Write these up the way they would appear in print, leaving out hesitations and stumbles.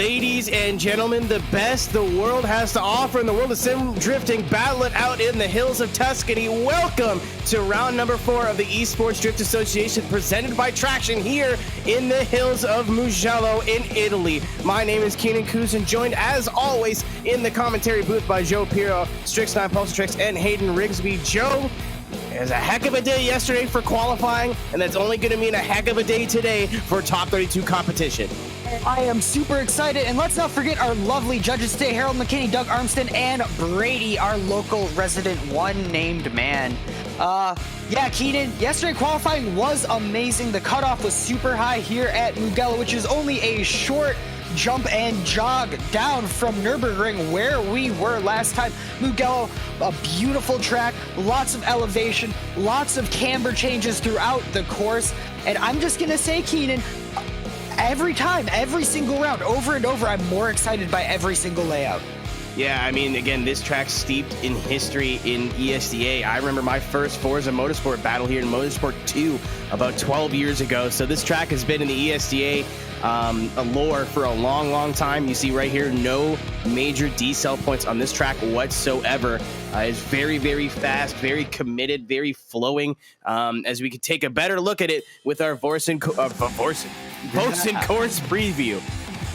Ladies and gentlemen, the best the world has to offer in the world of sim drifting, battle it out in the hills of Tuscany. Welcome to round number 4 of the Esports Drift Association presented by Traxion here in the hills of Mugello in Italy. My name is Keenan Kuzin, joined as always in the commentary booth by Joe Pirro, Strix9 Pulsatrix, and Hayden Rigsby. Joe, it was a heck of a day yesterday for qualifying, and that's only going to mean a heck of a day today for top 32 competition. I am super excited, and let's not forget our lovely judges today, Harold McKinney, Doug Armstead, and Brady, our local resident one-named man. Yeah, Keenan, yesterday qualifying was amazing. The cutoff was super high here at Mugello, which is only a short jump and jog down from Nürburgring where we were last time. Mugello, a beautiful track, lots of elevation, lots of camber changes throughout the course, and I'm just gonna say, Keenan, every time, every single round, over and over, I'm more excited by every single layout. Yeah, I mean, again, this track's steeped in history in ESDA. I remember my first Forza Motorsport battle here in Motorsport 2 about 12 years ago. So this track has been in the ESDA lore for a long, long time. You see right here, no major decel points on this track whatsoever. It's very, very fast, very committed, very flowing. As we could take a better look at it with our Vosan course preview.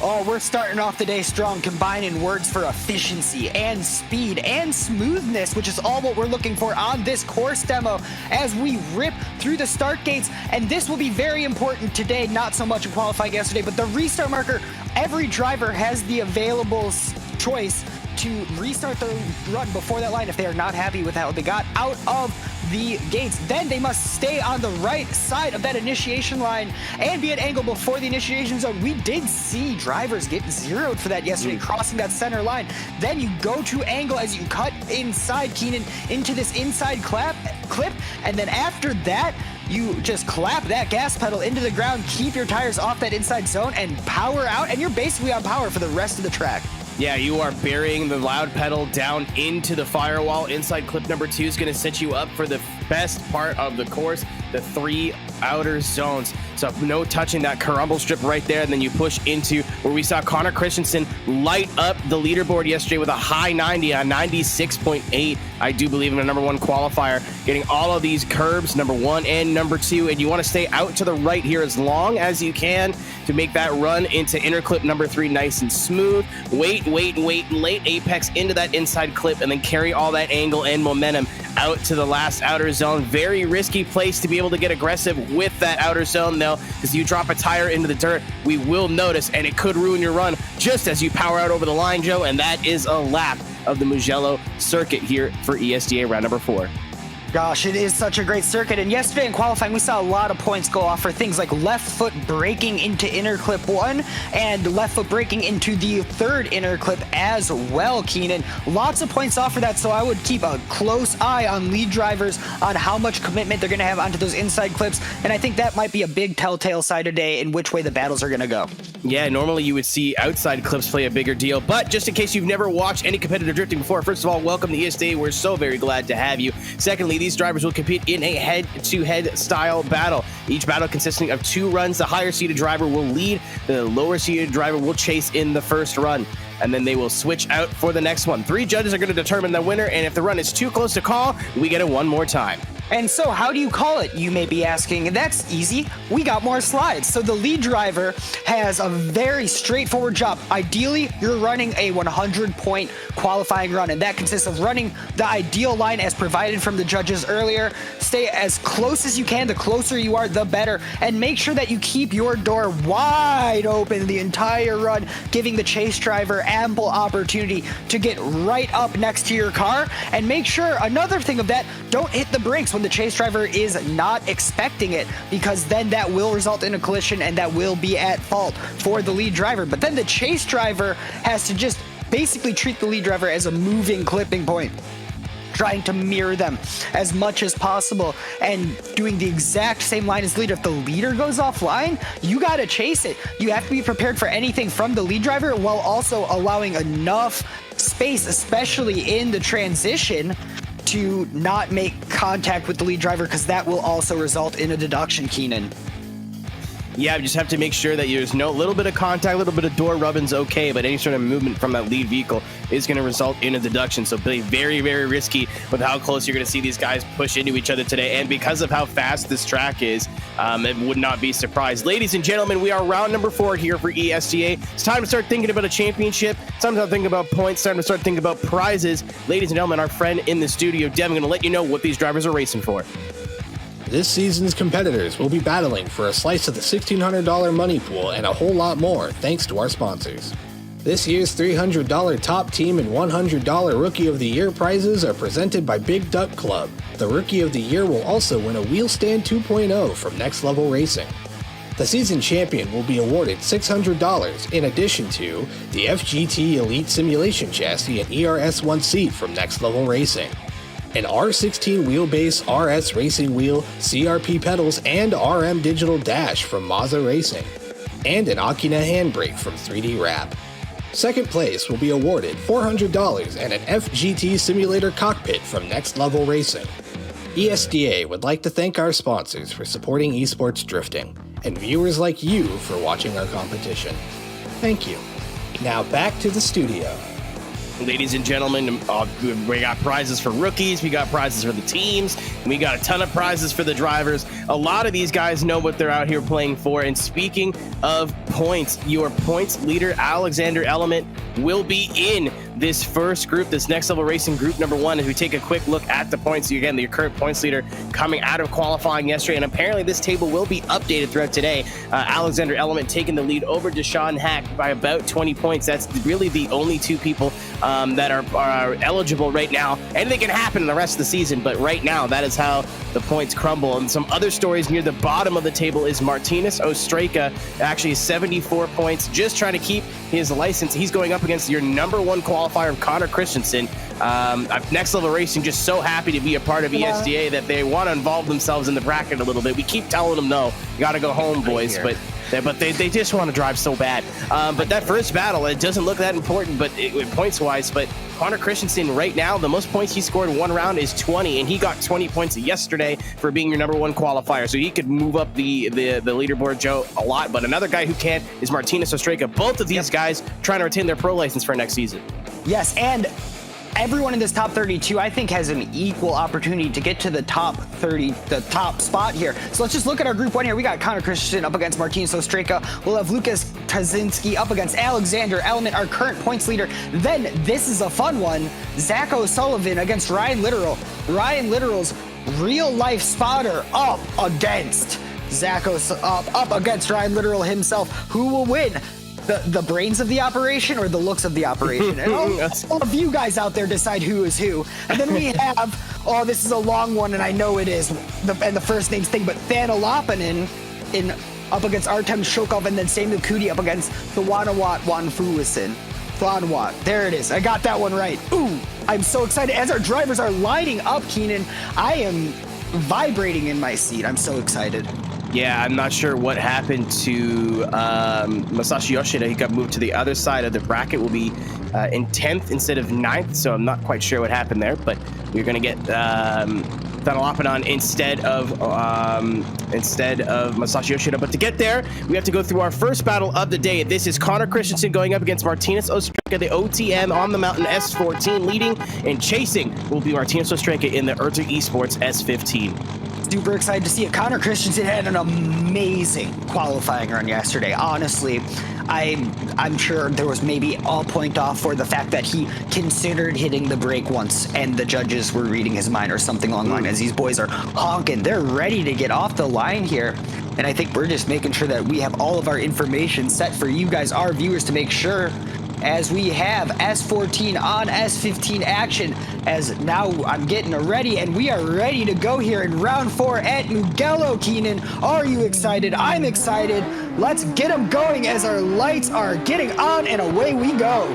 Oh, we're starting off the day strong, combining words for efficiency and speed and smoothness, which is all what we're looking for on this course demo as we rip through the start gates. And this will be very important today, not so much in qualifying yesterday, but the restart marker. Every driver has the available choice to restart the run before that line if they are not happy with how they got out of the gates. Then they must stay on the right side of that initiation line and be at angle before the initiation zone. We did see drivers get zeroed for that yesterday, crossing that center line. Then you go to angle as you cut inside, Keenan, into this inside clip, and then after that, you just clap that gas pedal into the ground, keep your tires off that inside zone, and power out, and you're basically on power for the rest of the track. Yeah, you are burying the loud pedal down into the firewall. Inside clip number 2 is going to set you up for the best part of the course, the 3 outer zones. So no touching that crumble strip right there, and then you push into where we saw Connor Christensen light up the leaderboard yesterday with a high 90 on 96.8. I do believe in a number 1 qualifier, getting all of these curbs, number 1 and number 2, and you want to stay out to the right here as long as you can to make that run into inner clip number 3 nice and smooth. Wait, late apex into that inside clip, and then carry all that angle and momentum out to the last outer zone. Very risky place to be able to get aggressive with that outer zone though, because you drop a tire into the dirt, we will notice, and it could ruin your run just as you power out over the line, Joe, and that is a lap of the Mugello circuit here for ESDA round number 4. Gosh, it is such a great circuit, and yesterday in qualifying we saw a lot of points go off for things like left foot braking into inner clip 1 and left foot braking into the 3rd inner clip as well, Keenan. Lots of points off for that, so I would keep a close eye on lead drivers on how much commitment they're going to have onto those inside clips, and I think that might be a big telltale sign today in which way the battles are going to go. Yeah, normally you would see outside clips play a bigger deal, but just in case you've never watched any competitive drifting before, first of all, welcome to ESDA. We're so very glad to have you. Secondly, these drivers will compete in a head-to-head style battle. Each battle consisting of 2 runs. The higher-seeded driver will lead. The lower-seeded driver will chase in the first run, and then they will switch out for the next one. 3 judges are going to determine the winner, and if the run is too close to call, we get it one more time. And so how do you call it, you may be asking? And that's easy. We got more slides. So the lead driver has a very straightforward job. Ideally, you're running a 100-point qualifying run, and that consists of running the ideal line as provided from the judges earlier. Stay as close as you can. The closer you are, the better. And make sure that you keep your door wide open the entire run, giving the chase driver ample opportunity to get right up next to your car. And make sure, another thing of that, don't hit the brakes when the chase driver is not expecting it, because then that will result in a collision and that will be at fault for the lead driver. But then the chase driver has to just basically treat the lead driver as a moving clipping point, trying to mirror them as much as possible and doing the exact same line as the leader. If the leader goes offline, you got to chase it. You have to be prepared for anything from the lead driver while also allowing enough space, especially in the transition, to not make contact with the lead driver, because that will also result in a deduction, Keenan. Yeah, you just have to make sure that there's no little bit of contact, a little bit of door rubbing's okay, but any sort of movement from that lead vehicle is going to result in a deduction. So play very, very risky with how close you're going to see these guys push into each other today. And because of how fast this track is, it would not be surprised. Ladies and gentlemen, we are round number 4 here for ESDA. It's time to start thinking about a championship. It's time to start thinking about points. It's time to start thinking about prizes. Ladies and gentlemen, our friend in the studio, Dev, I'm going to let you know what these drivers are racing for. This season's competitors will be battling for a slice of the $1,600 money pool and a whole lot more thanks to our sponsors. This year's $300 top team and $100 Rookie of the Year prizes are presented by Big Duck Club. The Rookie of the Year will also win a Wheel Stand 2.0 from Next Level Racing. The season champion will be awarded $600 in addition to the FGT Elite Simulation Chassis and ERS1 seat from Next Level Racing, an R16 wheelbase RS Racing Wheel, CRP pedals, and RM Digital Dash from Moza Racing, and an Akina handbrake from 3D Wrap. Second place will be awarded $400 and an FGT Simulator cockpit from Next Level Racing. ESDA would like to thank our sponsors for supporting esports drifting, and viewers like you for watching our competition. Thank you. Now back to the studio. Ladies and gentlemen, we got prizes for rookies, we got prizes for the teams, we got a ton of prizes for the drivers. A lot of these guys know what they're out here playing for. And speaking of points, your points leader, Alexander Element, will be in this first group, this Next Level Racing group number 1. As we take a quick look at the points, again, the current points leader coming out of qualifying yesterday, and apparently this table will be updated throughout today. Alexander Element taking the lead over Deshaun Hack by about 20 points. That's really the only 2 people that are eligible right now. Anything can happen in the rest of the season, but right now that is how the points crumble. And some other stories near the bottom of the table is Martinez Ostreka, actually 74 points, just trying to keep his license. He's going up against your number 1 qualifier, Connor Christensen. Next Level Racing just so happy to be a part of ESDA that they want to involve themselves in the bracket a little bit. We keep telling them, no, you got to go home, boys, but they just want to drive so bad. But that first battle, it doesn't look that important, but points-wise, but Connor Christensen right now, the most points he scored in one round is 20, and he got 20 points yesterday for being your number 1 qualifier. So he could move up the leaderboard, Joe, a lot. But another guy who can is Martinez Ostreka. Both of these guys trying to retain their pro license for next season. Yes, and everyone in this top 32, I think, has an equal opportunity to get to the top 30, the top spot here. So let's just look at our group 1 here. We got Connor Christensen up against Martinez Ostreka. We'll have Lucas Tazinski up against Alexander Element, our current points leader. Then this is a fun one. Zach O'Sullivan against Ryan Literal. Ryan Literal's real life spotter up against up against Ryan Literal himself. Who will win? The brains of the operation or the looks of the operation? And all of you guys out there decide who is who. And then we have, this is a long one, and I know it is, and the first name's thing, but Thanalopinen up against Artem Chilkov, and then Samuel Kuti up against the Wanawat Wanfuisen. Thwanwat. There it is. I got that one right. Ooh, I'm so excited. As our drivers are lining up, Keenan, I am vibrating in my seat. I'm so excited. Yeah, I'm not sure what happened to Masashi Yoshida. He got moved to the other side of the bracket. Will be in 10th instead of 9th, so I'm not quite sure what happened there, but we're going to get Thanalopinen instead of Masashi Yoshida. But to get there, we have to go through our first battle of the day. This is Connor Christensen going up against Martinez Ostreka, the OTM on the mountain S14, leading and chasing will be Martinez Ostreka in the Urta Esports S15. Super excited to see it. Connor Christensen had an amazing qualifying run yesterday. Honestly, I'm sure there was maybe a point off for the fact that he considered hitting the brake once and the judges were reading his mind or something along the line. As these boys are honking, they're ready to get off the line here. And I think we're just making sure that we have all of our information set for you guys, our viewers, to make sure as we have S14 on S15 action, as now I'm getting ready and we are ready to go here in round 4 at Mugello. Keenan, are you excited? I'm excited. Let's get them going as our lights are getting on and away we go.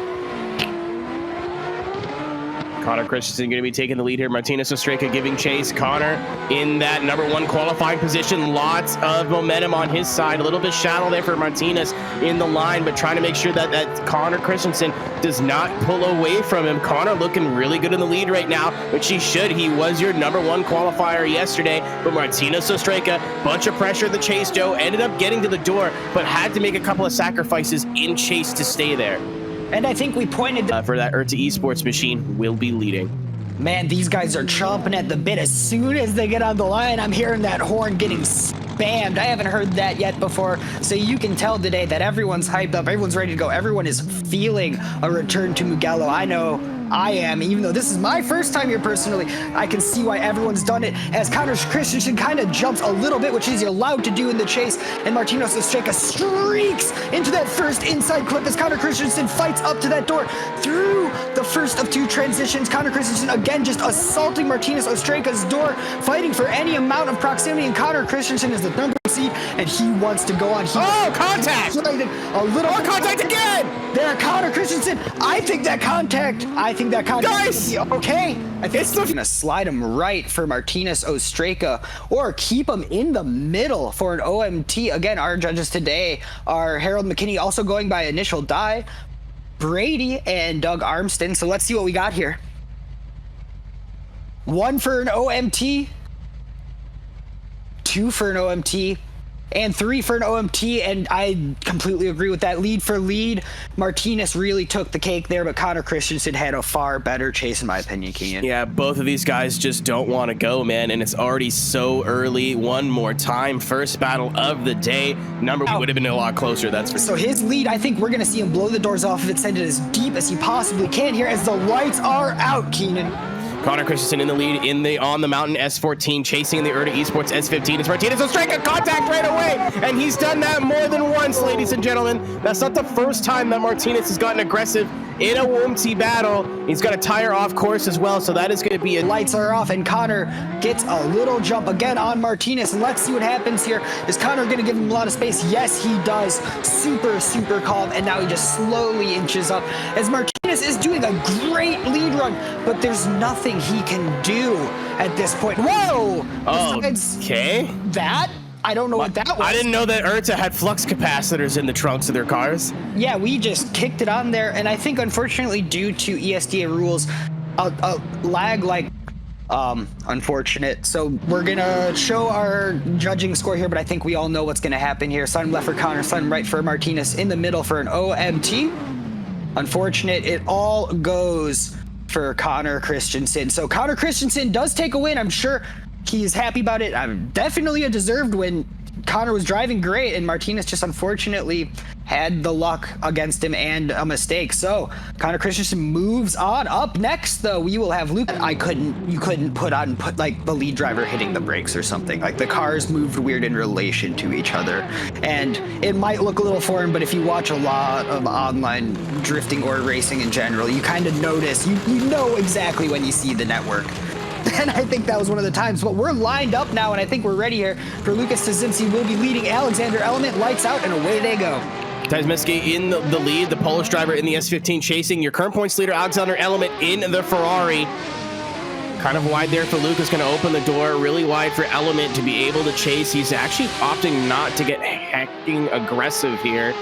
Connor Christensen going to be taking the lead here. Martinez Ostreka giving chase. Connor in that #1 qualifying position. Lots of momentum on his side. A little bit shallow there for Martinez in the line, but trying to make sure that Connor Christensen does not pull away from him. Connor looking really good in the lead right now, which he should. He was your #1 qualifier yesterday, but Martinez Ostreka, bunch of pressure at the chase, Joe, ended up getting to the door, but had to make a couple of sacrifices in chase to stay there. And I think we pointed For that Urta Esports machine will be leading. Man, these guys are chomping at the bit. As soon as they get on the line, I'm hearing that horn getting spammed. I haven't heard that yet before. So you can tell today that everyone's hyped up. Everyone's ready to go. Everyone is feeling a return to Mugello. I know I am, even though this is my first time here personally. I can see why everyone's done it, as Connor Christensen kind of jumps a little bit, which he's allowed to do in the chase, and Martinez Ostreka streaks into that first inside clip as Connor Christensen fights up to that door through the first of 2 transitions. Connor Christensen again just assaulting Martinez Ostreka's door, fighting for any amount of proximity, and Connor Christensen is the #1 seed, and he wants to go on. Contact! A little more contact again! There, Connor Christensen. I think that contact Guys! will be okay. I think it's gonna slide him right for Martinez Ostreka, or keep him in the middle for an OMT. Again, our judges today are Harold McKinney, also going by initial die, Brady, and Doug Armston. So let's see what we got here. 1 for an OMT, 2 for an OMT, and 3 for an OMT, and I completely agree with that. Lead for lead, Martinez really took the cake there, but Connor Christensen had a far better chase, in my opinion, Keenan. Yeah, both of these guys just don't want to go, man, and it's already so early. One more time, first battle of the day. Would have been a lot closer, that's for sure. So his lead, I think we're going to see him blow the doors off of it, send it as deep as he possibly can here as the lights are out, Keenan. Connor Christensen in the lead on the Mountain S14, chasing the Urta Esports S15. It's Martinez Ostreka, contact right away, and he's done that more than once, ladies and gentlemen. That's not the first time that Martinez has gotten aggressive in a WOMT battle. He's got a tire off course as well, so that is going to be Lights are off, and Connor gets a little jump again on Martinez, and let's see what happens here. Is Connor going to give him a lot of space? Yes, he does. Super, super calm, and now he just slowly inches up as Martinez is doing a great lead run, but there's nothing he can do at this point. Whoa! Okay. That? I don't know what that was. I didn't know that Urta had flux capacitors in the trunks of their cars. Yeah, we just kicked it on there, and I think unfortunately due to ESDA rules, a lag like unfortunate. So we're gonna show our judging score here, but I think we all know what's gonna happen here. Sun left for Connor, sun right for Martinez, in the middle for an OMT. Unfortunate, it all goes for Connor Christensen. So Connor Christensen does take a win. I'm sure he's happy about it. Definitely a deserved win. Connor was driving great, and Martinez just unfortunately had the luck against him and a mistake. So Connor Christensen moves on. Up next, though, we will have Luke. You couldn't put like the lead driver hitting the brakes or something. Like the cars moved weird in relation to each other, and it might look a little foreign, but if you watch a lot of online drifting or racing in general, you kind of notice. You know exactly when you see the network. And I think that was one of the times. But we're lined up now, and I think we're ready here for Lucas Tazimski. Will be leading Alexander Element. Lights out, and away they go. Tazimski in the lead, the Polish driver in the S15 chasing. Your current points leader, Alexander Element, in the Ferrari. Kind of wide there for Lucas, going to open the door really wide for Element to be able to chase. He's actually opting not to get hecking aggressive here.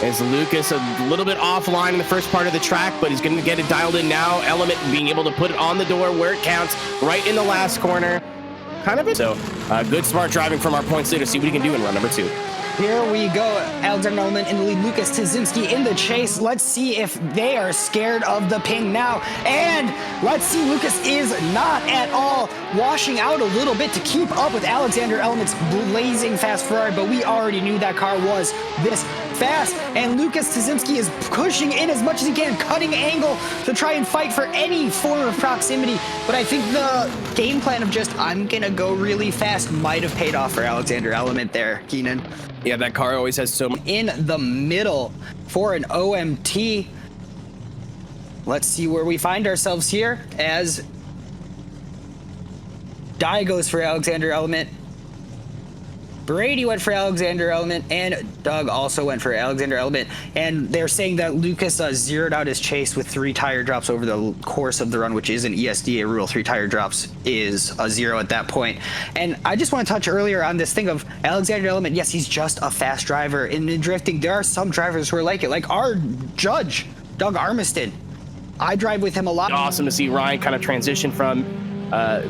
As Lucas a little bit offline in the first part of the track, but he's going to get it dialed in now. Element being able to put it on the door where it counts, right in the last corner. So good smart driving from our points leader. See what he can do in run number 2. Here we go. Alexander Element in the lead. Lucas Tazimski in the chase. Let's see if they are scared of the ping now. And let's see, Lucas is not at all, washing out a little bit to keep up with Alexander Element's blazing fast Ferrari, but we already knew that car was this fast, and Lucas Tazimski is pushing in as much as he can, cutting angle to try and fight for any form of proximity. But I think the game plan of just, I'm gonna go really fast, might have paid off for Alexander Element there, Keenan. Yeah, that car always has so much. In the middle for an OMT. Let's see where we find ourselves here as die goes for Alexander Element. Brady went for Alexander Element, and Doug also went for Alexander Element. And they're saying that Lucas zeroed out his chase with 3 tire drops over the course of the run, which is an ESDA rule. 3 tire drops is a 0 at that point. And I just want to touch earlier on this thing of Alexander Element. Yes, he's just a fast driver. In drifting, there are some drivers who are like it, like our judge, Doug Armiston. I drive with him a lot. Awesome to see Ryan kind of transition from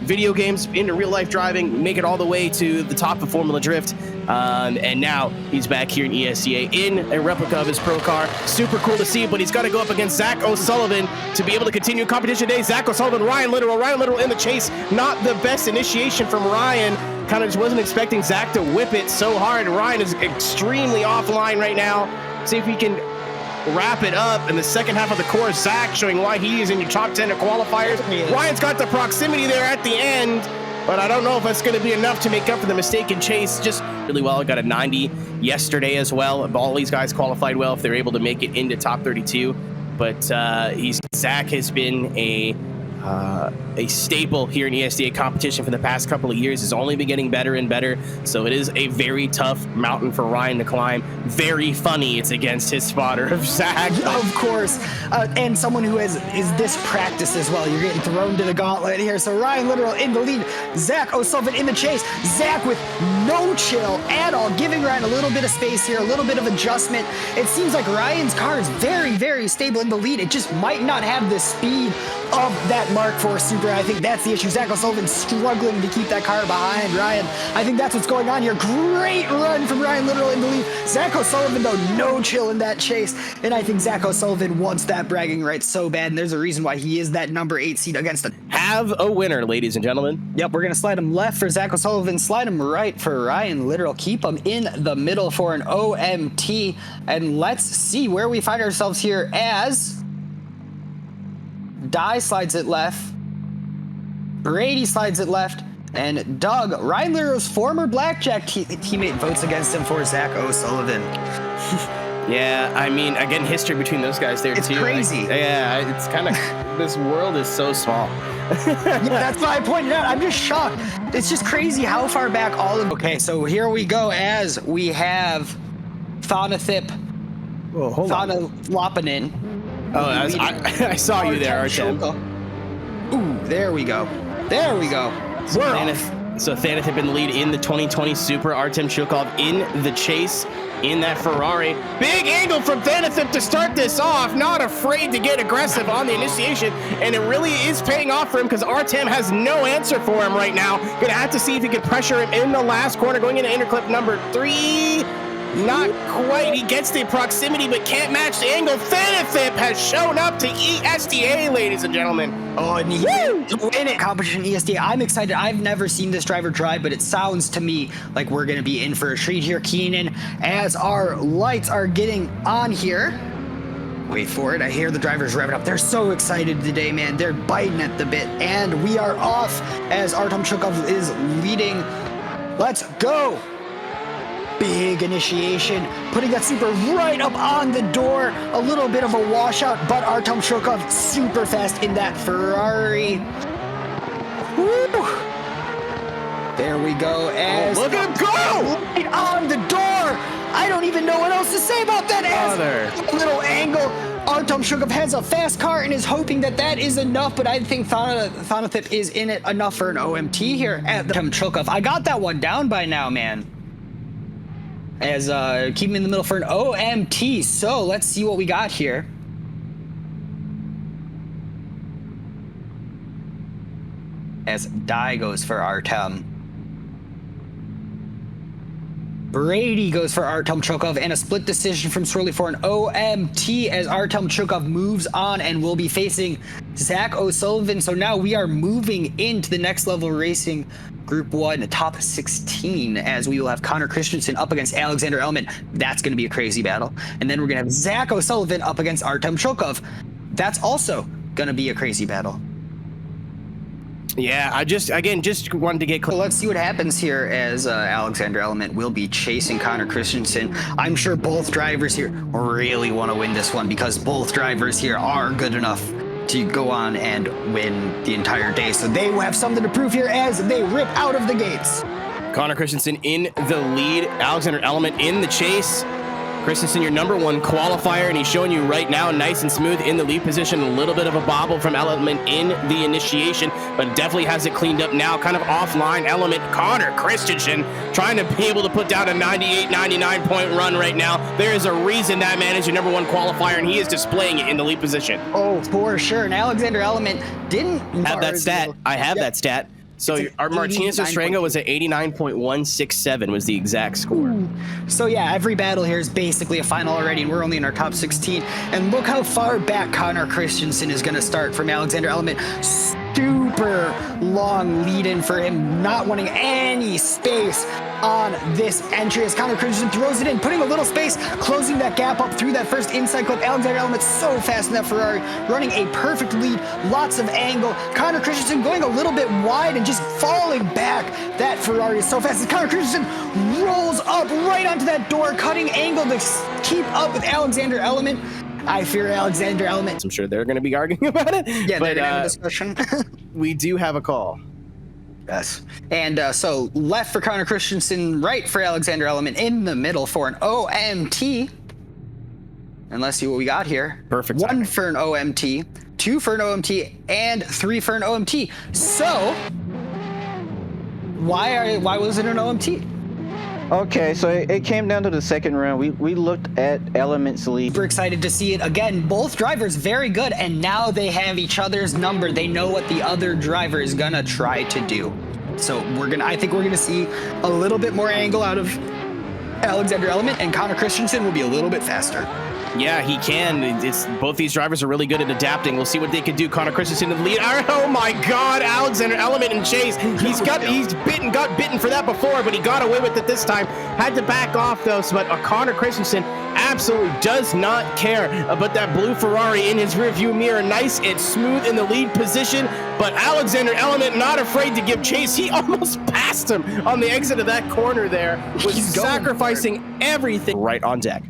video games into real life driving, make it all the way to the top of Formula Drift. And now he's back here in ESDA in a replica of his pro car. Super cool to see, but he's got to go up against Zach O'Sullivan to be able to continue competition today. Zach O'Sullivan, Ryan Little in the chase. Not the best initiation from Ryan. Kind of just wasn't expecting Zach to whip it so hard. Ryan is extremely offline right now. See if he can wrap it up in the second half of the course. Zach showing why he is in your top 10 of qualifiers. Ryan's got the proximity there at the end, but I don't know if that's going to be enough to make up for the mistaken chase. Just really well. Got a 90 yesterday as well. All these guys qualified well if they're able to make it into top 32. But Zach has been a staple here in ESDA competition for the past couple of years. Has only been getting better and better. So it is a very tough mountain for Ryan to climb. Very funny it's against his spotter of Zach. Of course. And someone who is this practice as well. You're getting thrown to the gauntlet here. So Ryan Literal in the lead. Zach O'Sullivan in the chase. Zach with no chill at all, giving Ryan a little bit of space here, a little bit of adjustment. It seems like Ryan's car is very, very stable in the lead. It just might not have the speed of that Mark IV Super. I think that's the issue. Zach O'Sullivan struggling to keep that car behind Ryan. I think that's what's going on here. Great run from Ryan Literal in the lead. Zach O'Sullivan, though, no chill in that chase. And I think Zach O'Sullivan wants that bragging right so bad. And there's a reason why he is that number 8 seed against the... Have a winner, ladies and gentlemen. Yep, we're going to slide him left for Zach O'Sullivan, slide him right for Ryan Literal, keep him in the middle for an OMT. And let's see where we find ourselves here as... Dye slides it left, Brady slides it left, and Doug, Ryan Literal's former Blackjack teammate, votes against him for Zach O'Sullivan. Yeah, I mean, again, history between those guys there, it's too. It's crazy. Like, yeah, it's kind of, this world is so small. Yeah, that's why I pointed out. I'm just shocked. It's just crazy how far back all of... Okay, so here we go as we have Thanathip, Thanathlopanen. Oh, I saw you there, Artem. Ooh, there we go. There we go. So Thanathip in the lead in the 2020 Super. Artem Chilkov in the chase in that Ferrari. Big angle from Thanathip to start this off. Not afraid to get aggressive on the initiation. And it really is paying off for him because Artem has no answer for him right now. Gonna have to see if he can pressure him in the last corner. Going into interclip number 3. Not quite. He gets the proximity, but can't match the angle. Thanathip has shown up to ESDA, ladies and gentlemen. Oh, and he win it. Competition ESDA. I'm excited. I've never seen this driver drive, but it sounds to me like we're going to be in for a treat here, Keenan, as our lights are getting on here. Wait for it. I hear the drivers revving up. They're so excited today, man. They're biting at the bit. And we are off as Artem Chilkov is leading. Let's go. Big initiation, putting that Super right up on the door. A little bit of a washout, but Artem Chilkov super fast in that Ferrari. Woo! There we go. As look at him go! Right on the door. I don't even know what else to say about that. As a little angle. Artem Chilkov has a fast car and is hoping that that is enough, but I think Thanathip is in it enough for an OMT here at the Chilkov. I got that one down by now, man. As keep him in the middle for an OMT. So let's see what we got here. As Dye goes for Artem. Brady goes for Artem Chilkov, and a split decision from Swirly for an OMT as Artem Chilkov moves on and will be facing Zach O'Sullivan. So now we are moving into the next level racing Group 1, top 16, as we will have Connor Christensen up against Alexander Element. That's going to be a crazy battle. And then we're going to have Zach O'Sullivan up against Artem Chilkov. That's also going to be a crazy battle. Yeah, I just wanted to get clear. Let's see what happens here as Alexander Element will be chasing Connor Christensen. I'm sure both drivers here really want to win this one because both drivers here are good enough to go on and win the entire day. So they will have something to prove here as they rip out of the gates. Connor Christensen in the lead. Alexander Element in the chase. Christensen, your number one qualifier, and he's showing you right now nice and smooth in the lead position. A little bit of a bobble from Element in the initiation, but definitely has it cleaned up now. Kind of offline Element. Connor Christensen trying to be able to put down a 98, 99 point run right now. There is a reason that man is your number one qualifier, and he is displaying it in the lead position. Oh, for sure. And Alexander Element didn't have that stat. I have that stat. So our Martinez Ostrenga was at 89.167 was the exact score. So yeah, every battle here is basically a final already, and we're only in our top 16. And look how far back Connor Christensen is going to start from Alexander Element. Super long lead in for him, not wanting any space on this entry as Connor Christensen throws it in, putting a little space, closing that gap up through that first inside clip. Alexander Element so fast in that Ferrari, running a perfect lead, lots of angle. Connor Christensen going a little bit wide and just falling back. That Ferrari is so fast as Connor Christensen rolls up right onto that door, cutting angle to keep up with Alexander Element. I fear Alexander Element. I'm sure they're going to be arguing about it. Yeah, they're going to have a discussion. We do have a call. Yes. And so left for Connor Christensen, right for Alexander Element, in the middle for an OMT. And let's see what we got here. Perfect. 1 for an OMT, 2 for an OMT, and 3 for an OMT. So why was it an OMT? Okay, so it came down to the second round. We looked at Element's lead. Super excited to see it again. Both drivers very good, and now they have each other's number. They know what the other driver is gonna try to do. So I think we're gonna see a little bit more angle out of Alexander Element, and Connor Christensen will be a little bit faster. Yeah, he can. It's both these drivers are really good at adapting. We'll see what they can do. Connor Christensen in the lead. Oh my God, Alexander Element in chase. Got bitten for that before, but he got away with it this time. Had to back off though. But Connor Christensen absolutely does not care about that blue Ferrari in his rearview mirror. Nice and smooth in the lead position, but Alexander Element not afraid to give chase. He almost passed him on the exit of that corner there. Was sacrificing everything right on deck.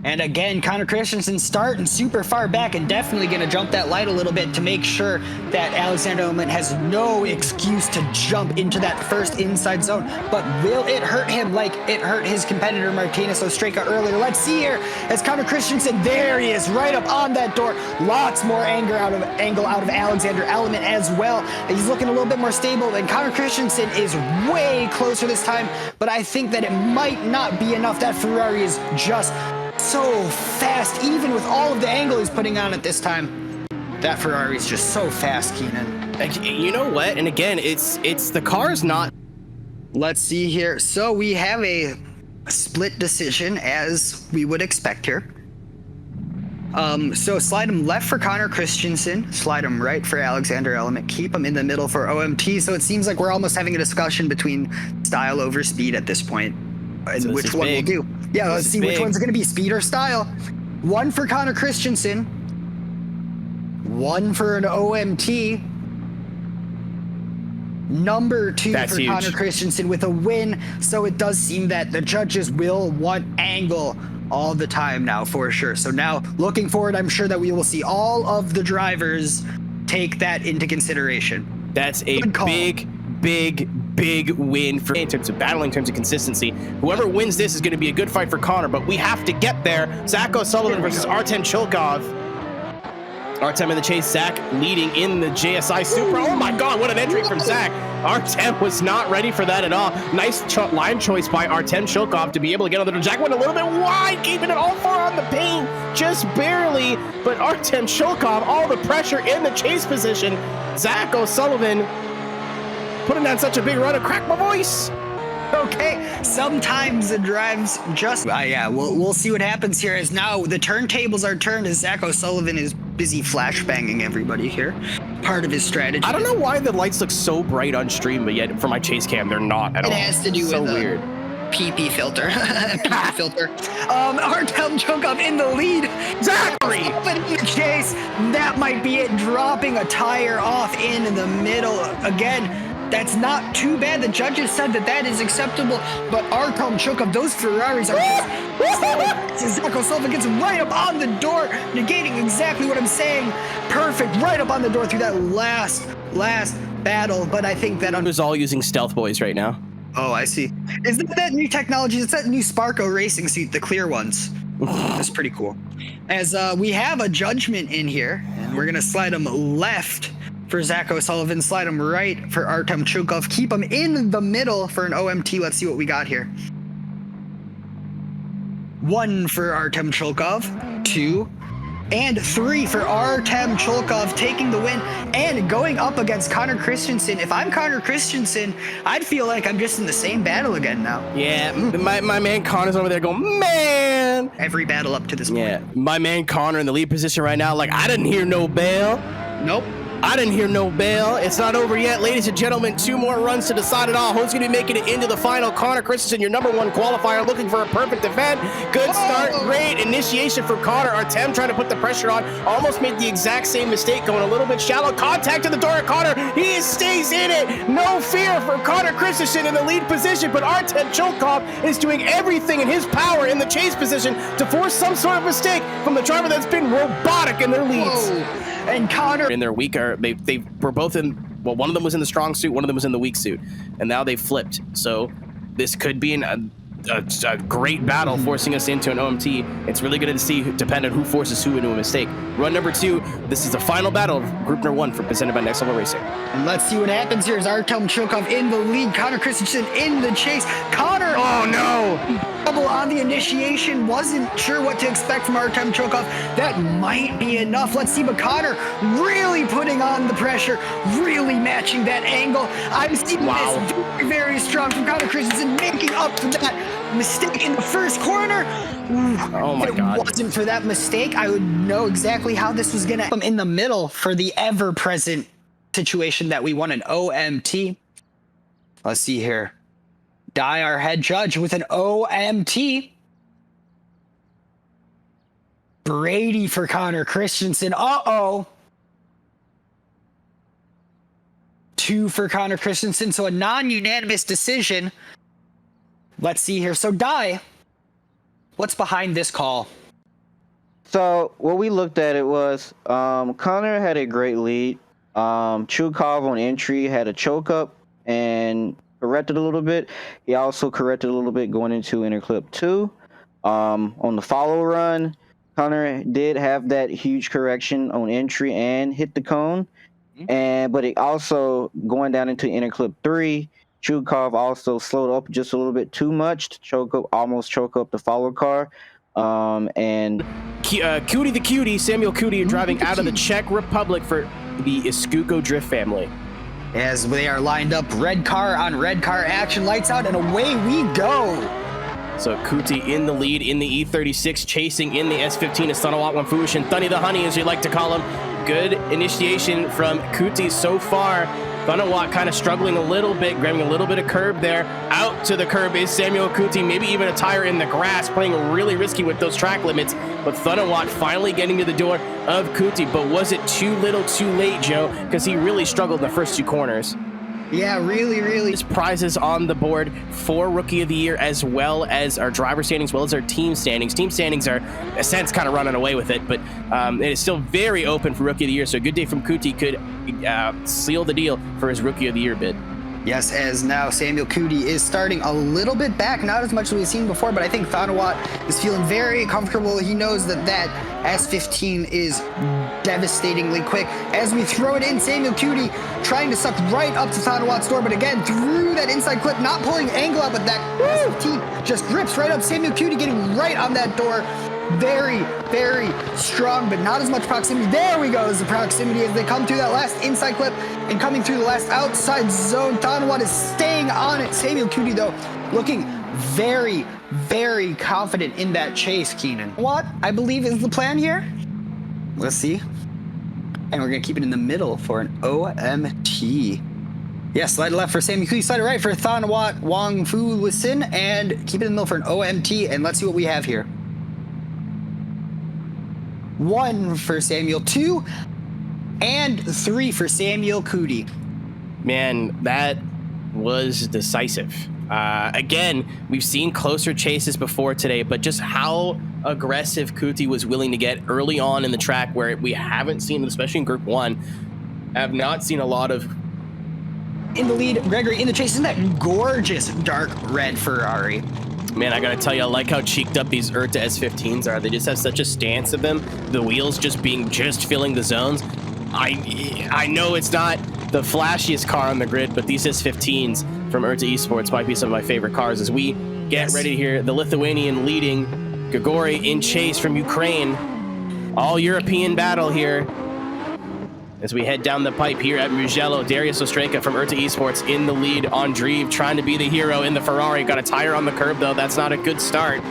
And again, Connor Christensen starting super far back and definitely going to jump that light a little bit to make sure that Alexander Element has no excuse to jump into that first inside zone. But will it hurt him like it hurt his competitor Martinez Ostrenga earlier? Let's see here as Connor Christensen, there he is, right up on that door. Lots more angle out of Alexander Element as well. He's looking a little bit more stable, and Connor Christensen is way closer this time, but I think that it might not be enough. That Ferrari is just so fast, even with all of the angle he's putting on it this time. That Ferrari is just so fast, Keenan. You know what? And again, it's the car's not. Let's see here. So we have a split decision, as we would expect here. So slide him left for Connor Christensen, slide him right for Alexander Element, keep him in the middle for OMT. So it seems like we're almost having a discussion between style over speed at this point, and So which one we'll do. Yeah, let's see which one's going to be speed or style. 1 for Connor Christensen, 1 for an OMT, number 2 That's for huge. Connor Christensen with a win. So it does seem that the judges will want angle all the time now, for sure. So now looking forward, I'm sure that we will see all of the drivers take that into consideration. That's a big win for in terms of battling, in terms of consistency. Whoever wins this is going to be a good fight for Connor, but we have to get there. Zach O'Sullivan versus Artem Chilkov. Artem in the chase, Zach leading in the JSI Supra. Oh my God, what an entry from Zach. Artem was not ready for that at all. Nice line choice by Artem Chilkov to be able to get on the door. Zach went a little bit wide, keeping it all far on the paint, just barely, but Artem Chilkov, all the pressure in the chase position. Zach O'Sullivan putting down such a big run to crack my voice. Okay, sometimes the drives just... yeah, we'll see what happens here as now the turntables are turned as Zach O'Sullivan is busy flashbanging everybody here. Part of his strategy. I don't know why the lights look so bright on stream, but yet for my chase cam, they're not at all. It has to do so with weird. PP filter. PP filter. Artem Chilkov in the lead. Zachary! But in the chase, that might be it. Dropping a tire off in the middle. Again, that's not too bad. The judges said that is acceptable, but Artem Chilkov, those Ferraris are just... Zach O'Sullivan gets right up on the door, negating exactly what I'm saying. Perfect, right up on the door through that last battle, but I think that... Who's all using stealth boys right now? Oh, I see. Is that new technology? It's that new Sparko racing suit, the clear ones. That's pretty cool. As we have a judgment in here, and we're gonna slide him left for Zach O'Sullivan, slide him right for Artem Chilkov, keep him in the middle for an OMT. Let's see what we got here. 1 for Artem Chilkov, 2, and 3 for Artem Chilkov, taking the win and going up against Connor Christensen. If I'm Connor Christensen, I'd feel like I'm just in the same battle again now. Yeah, my man Connor's over there going, man. Every battle up to this point. Yeah, my man Connor in the lead position right now. Like, I didn't hear no bell. Nope. I didn't hear no bell. It's not over yet. Ladies and gentlemen, 2 more runs to decide it all. Who's going to be making it into the final? Connor Christensen, your #1 qualifier, looking for a perfect event. Good start. Great initiation for Connor. Artem trying to put the pressure on. Almost made the exact same mistake, going a little bit shallow. Contact to the door of Connor. He stays in it. No fear for Connor Christensen in the lead position, but Artem Chilkov is doing everything in his power in the chase position to force some sort of mistake from the driver that's been robotic in their leads. Whoa. And Connor in their weaker, they were both in, well, one of them was in the strong suit, one of them was in the weak suit, and now they flipped. So this could be a great battle, forcing us into an OMT. It's really good to see, depending on who forces who into a mistake. Run number 2, this is the final battle of Group number 1 presented by Next Level Racing. And let's see what happens here. Is Artem Chilkov in the lead, Connor Christensen in the chase. Connor, oh no! Double on the initiation, wasn't sure what to expect from Artem Chilkov. That might be enough. Let's see, but Connor really putting on the pressure, really matching that angle. I'm seeing this very, very strong from Connor Christensen, making up for that mistake in the first corner. Oh my God. If it wasn't for that mistake, I would know exactly how this was gonna come in the middle for the ever-present situation that we won an OMT. Let's see here. Die, our head judge, with an OMT. Brady for Connor Christensen. Uh-oh. 2 for Connor Christensen, so a non-unanimous decision. Let's see here. So, Die, what's behind this call? So what we looked at, it was Connor had a great lead. Chilkov on entry had a choke up and corrected a little bit. He also corrected a little bit going into interclip 2. On the follow run, Connor did have that huge correction on entry and hit the cone. But it also going down into interclip 3, Chilkov also slowed up just a little bit too much to almost choke up the follow car. And Cutie the Cutie, Samuel Cutie, driving out of the Czech Republic for the Iskuko Drift family. As they are lined up, red car on red car action, lights out, and away we go. So Kuti in the lead in the E36, chasing in the S15 is Thanawat Wamfush and Thunny the Honey, as you like to call him. Good initiation from Kuti so far. Thanawat kind of struggling a little bit, grabbing a little bit of curb there. Out to the curb is Samuel Kuti, maybe even a tire in the grass, playing really risky with those track limits. But Thanawat finally getting to the door of Kuti. But was it too little too late, Joe? Because he really struggled in the first 2 corners. Yeah, really. There's prizes on the board for Rookie of the Year, as well as our driver standings, as well as our team standings. Team standings are, in a sense, kind of running away with it, but it is still very open for Rookie of the Year, so a good day from Kuti could seal the deal for his Rookie of the Year bid. Yes, as now Samuel Kuti is starting a little bit back, not as much as we've seen before, but I think Thanawat is feeling very comfortable. He knows that that S15 is devastatingly quick. As we throw it in, Samuel Kuti trying to suck right up to Thanawat's door, but again, through that inside clip, not pulling angle out, but that S15 just grips right up. Samuel Kuti getting right on that door. Very, very strong, but not as much proximity. There we go, is the proximity as they come through that last inside clip and coming through the last outside zone. Thanawat is staying on it. Samuel Kuti, though, looking very, very confident in that chase, Keenan. What I believe is the plan here. Let's see. And we're going to keep it in the middle for an OMT. Yes, slide left for Samuel Kuti, slide right for Thanawat Wangfu Wisin, and keep it in the middle for an OMT. And let's see what we have here. 1 for Samuel, 2, and 3 for Samuel Kuti. Man, that was decisive. Again, we've seen closer chases before today, but just how aggressive Kuti was willing to get early on in the track, where we haven't seen, especially in Group 1, have not seen a lot of in the lead. Gregory in the chase. Isn't that gorgeous dark red Ferrari? Man, I gotta tell you, I like how cheeked up these Urta S15s are. They just have such a stance of them. The wheels just filling the zones. I know it's not the flashiest car on the grid, but these S15s from Urta Esports might be some of my favorite cars as we get ready here. The Lithuanian leading, Grigori in chase from Ukraine. All European battle here. As we head down the pipe here at Mugello, Darius Ostreka from Urta Esports in the lead. Andreev trying to be the hero in the Ferrari. Got a tire on the curb, though. That's not a good start.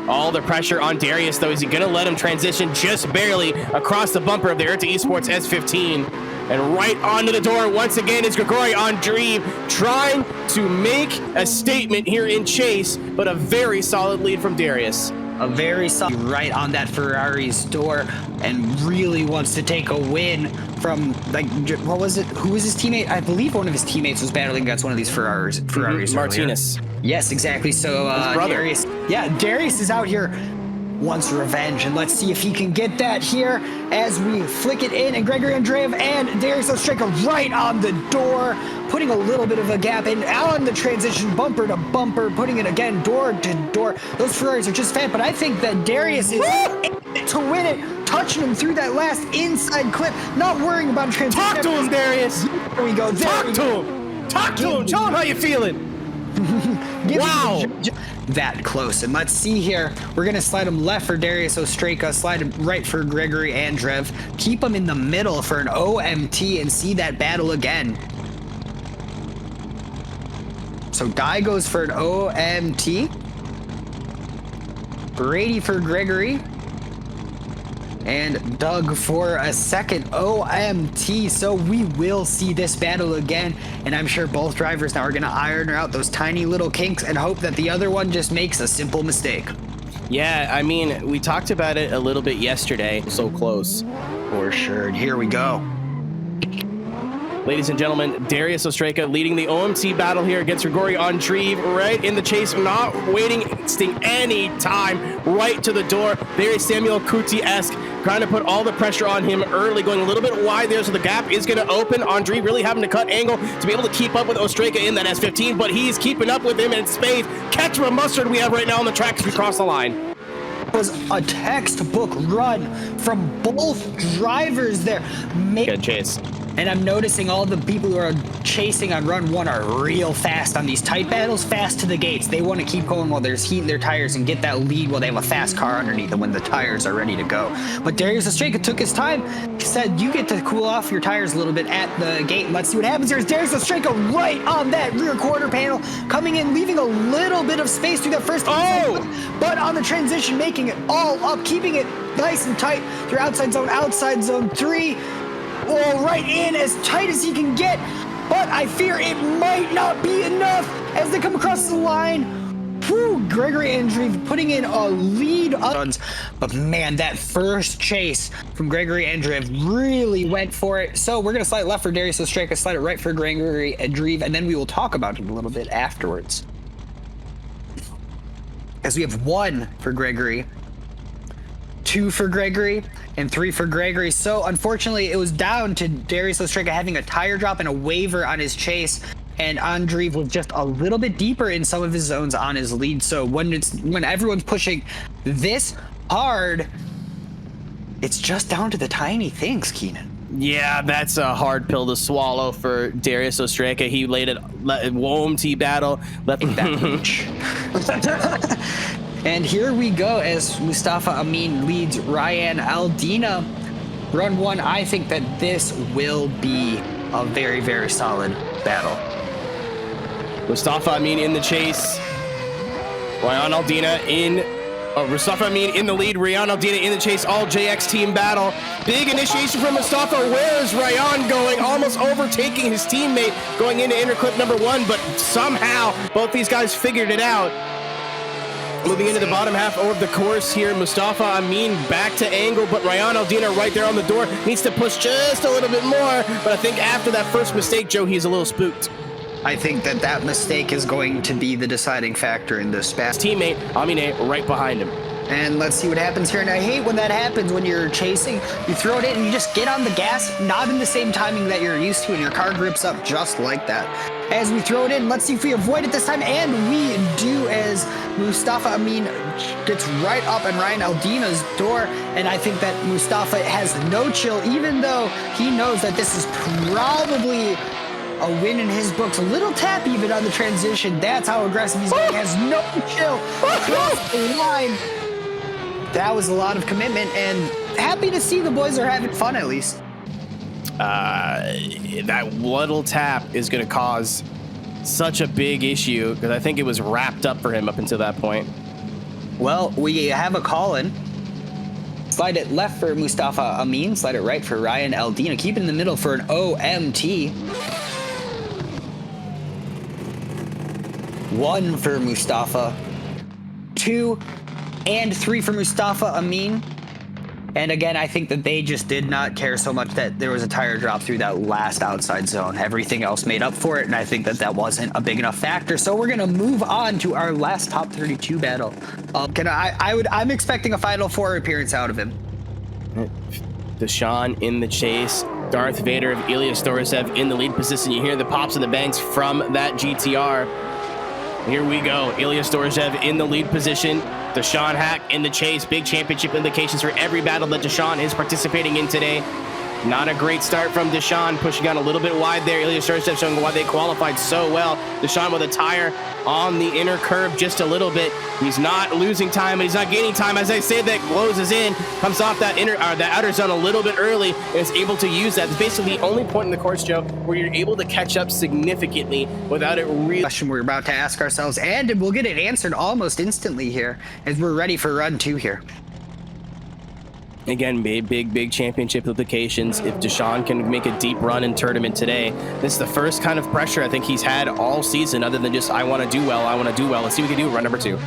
All the pressure on Darius, though. Is he going to let him transition just barely across the bumper of the Urta Esports S15? And right onto the door once again is Grigori Andreev trying to make a statement here in chase, but a very solid lead from Darius. A very solid right on that Ferrari's door and really wants to take a win from, like, what was it? Who was his teammate? I believe one of his teammates was battling against one of these Ferraris Martinez. Yes, exactly. So Darius, Darius is out here, wants revenge, and let's see if he can get that here as we flick it in, and Gregory Andreev and Darius Ostreka right on the door, putting a little bit of a gap in on the transition, bumper to bumper, putting it again door to door. Those Ferraris are just fat, but I think that Darius is to win it, touching him through that last inside clip, not worrying about transition. Talk to him, Darius. There we go. Talk to him. Talk to him. Tell him how you feeling. Wow. That close. And let's see here. We're going to slide him left for Darius Ostreka, slide him right for Gregory Andreev, keep him in the middle for an OMT and see that battle again. So Guy goes for an OMT. Brady for Gregory. And Doug for a second OMT. So we will see this battle again. And I'm sure both drivers now are going to iron out those tiny little kinks and hope that the other one just makes a simple mistake. Yeah, I mean, we talked about it a little bit yesterday. So close. For sure. And here we go. Ladies and gentlemen, Darius Ostreka leading the OMT battle here against Grigori Andreev, right in the chase, not wasting any time, right to the door. Very Samuel Kuti-esque, trying to put all the pressure on him early, going a little bit wide there, so the gap is going to open. Andreev really having to cut angle to be able to keep up with Ostreka in that S15, but he's keeping up with him in space. Catch a mustard we have right now on the track as we cross the line. Was a textbook run from both drivers there. Good chase. And I'm noticing all the people who are chasing on run one are real fast on these tight battles, fast to the gates. They want to keep going while there's heat in their tires and get that lead while they have a fast car underneath them when the tires are ready to go. But Darius Ostreka took his time. He said, you get to cool off your tires a little bit at the gate. And let's see what happens. There's Darius Ostreka right on that rear quarter panel, coming in, leaving a little bit of space through that first. But on the transition, making it all up, keeping it nice and tight through outside zone 3. Oh, right in as tight as he can get, but I fear it might not be enough as they come across the line. Whew, Gregory Andreev putting in a lead. But man, that first chase from Gregory Andreev really went for it. So we're going to slide left for Darius Ostreka, slide it right for Gregory Andreev, and then we will talk about it a little bit afterwards. As we have 1 for Gregory, 2 for Gregory, and 3 for Gregory. So unfortunately, it was down to Darius Ostreka having a tire drop and a waiver on his chase, and Andreev was just a little bit deeper in some of his zones on his lead. So when everyone's pushing this hard, it's just down to the tiny things, Keenan. Yeah, that's a hard pill to swallow for Darius Ostreka. He laid it OMT battle, left him back. And here we go as Mustafa Amin leads Ryan Aldina. Run 1, I think that this will be a very, very solid battle. Mustafa Amin in the chase. Ryan Aldina in... Mustafa Amin in the lead. Ryan Aldina in the chase. All JX team battle. Big initiation from Mustafa. Where is Ryan going? Almost overtaking his teammate going into interclip number 1, but somehow both these guys figured it out. Moving into the bottom half of the course here, Mustafa Amin back to angle, but Ryan Aldina right there on the door needs to push just a little bit more. But I think after that first mistake, Joe, he's a little spooked. I think that mistake is going to be the deciding factor in this battle. His teammate, Amine, right behind him. And let's see what happens here. And I hate when that happens when you're chasing. You throw it in and you just get on the gas, not in the same timing that you're used to, and your car grips up just like that. As we throw it in, let's see if we avoid it this time. And we do, as Mustafa Amin gets right up in Ryan Aldina's door. And I think that Mustafa has no chill, even though he knows that this is probably a win in his books. A little tap even on the transition. That's how aggressive he's getting. He has no chill across the line. That was a lot of commitment, and happy to see the boys are having fun at least. That little tap is going to cause such a big issue because I think it was wrapped up for him up until that point. Well, we have a call in. Slide it left for Mustafa Amin. Slide it right for Ryan Aldina. Keep it in the middle for an OMT. 1 for Mustafa. 2 and 3 for Mustafa Amin. And again, I think that they just did not care so much that there was a tire drop through that last outside zone. Everything else made up for it, and I think that that wasn't a big enough factor. So we're gonna move on to our last top 32 battle. I'm expecting a Final Four appearance out of him. Deshaun in the chase. Darth Vader of Ilya Storosev in the lead position. You hear the pops of the banks from that GTR. Here we go. Ilya Storosev in the lead position. Deshaun Hack in the chase. Big championship implications for every battle that Deshaun is participating in today. Not a great start from Deshaun, pushing out a little bit wide there. Ilya Storosev showing why they qualified so well. Deshaun with a tire on the inner curb just a little bit. He's not losing time, and he's not gaining time. As I say, that closes in, comes off that that outer zone a little bit early, and is able to use that. It's basically the only point in the course, Joe, where you're able to catch up significantly without it really. Question we're about to ask ourselves, and we'll get it answered almost instantly here as we're ready for run 2 here. Again, big championship implications. If Deshaun can make a deep run in tournament today, this is the first kind of pressure I think he's had all season, other than just, I want to do well, I want to do well. Let's see what we can do. Run number 2.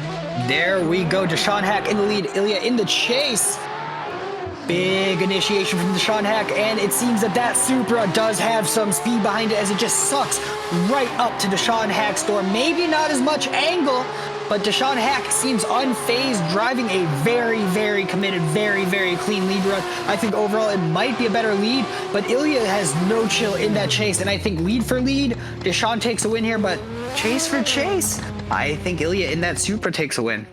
There we go. Deshaun Hack in the lead. Ilya in the chase. Big initiation from Deshaun Hack, and it seems that that Supra does have some speed behind it as it just sucks right up to Deshaun Hack's door. Maybe not as much angle, but Deshaun Hack seems unfazed, driving a very committed, very clean lead run. I think overall it might be a better lead, but Ilya has no chill in that chase, and I think lead for lead, Deshaun takes a win here, but chase for chase, I think Ilya in that Supra takes a win.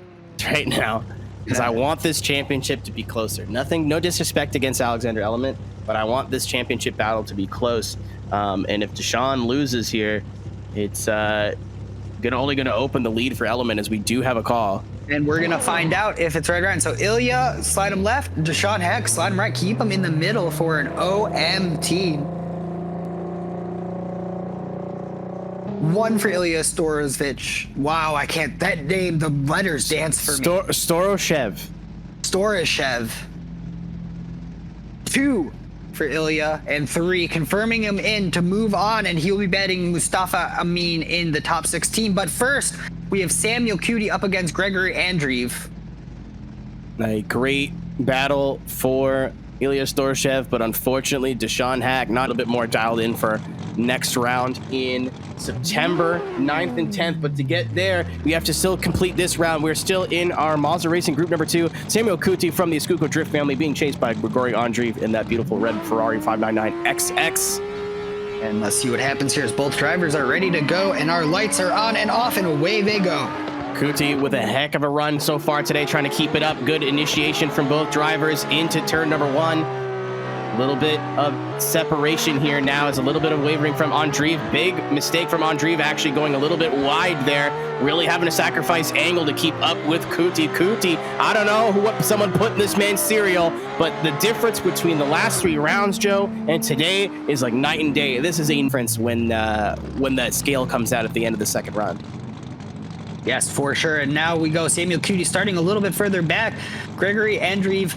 Right now, because I want this championship to be closer. No disrespect against Alexander Element, but I want this championship battle to be close. And if Deshaun loses here, it's only going to open the lead for Element, as we do have a call. And we're going to find out if it's right around. So Ilya, slide him left. Deshaun Heck, slide him right. Keep him in the middle for an OMT. 1 for Ilya Storosev. Wow, I can't. That name, the letters dance for me. Storosev. 2 for Ilya, and 3 confirming him in to move on, and he'll be betting Mustafa Amin in the top 16. But first, we have Samuel Cudi up against Gregory Andreev. A great battle for Ilya Storosev, but unfortunately Deshaun Hack not a bit more dialed in for next round in September 9th and 10th. But to get there, we have to still complete this round. We're still in our Moza Racing group number 2. Samuel Cudi from the Escuco Drift family being chased by Gregory Andreev in that beautiful red Ferrari 599XX. And let's see what happens here as both drivers are ready to go, and our lights are on and off, and away they go. Cudi with a heck of a run so far today, trying to keep it up. Good initiation from both drivers into turn number 1. A little bit of separation here now, is a little bit of wavering from Andreev. Big mistake from Andreev, actually going a little bit wide there. Really having to sacrifice angle to keep up with Cudi. Cudi, I don't know what someone put in this man's cereal, but the difference between the last 3 rounds, Joe, and today is like night and day. This is a difference when that scale comes out at the end of the second round. Yes, for sure. And now we go Samuel Cudi starting a little bit further back. Gregory Andreev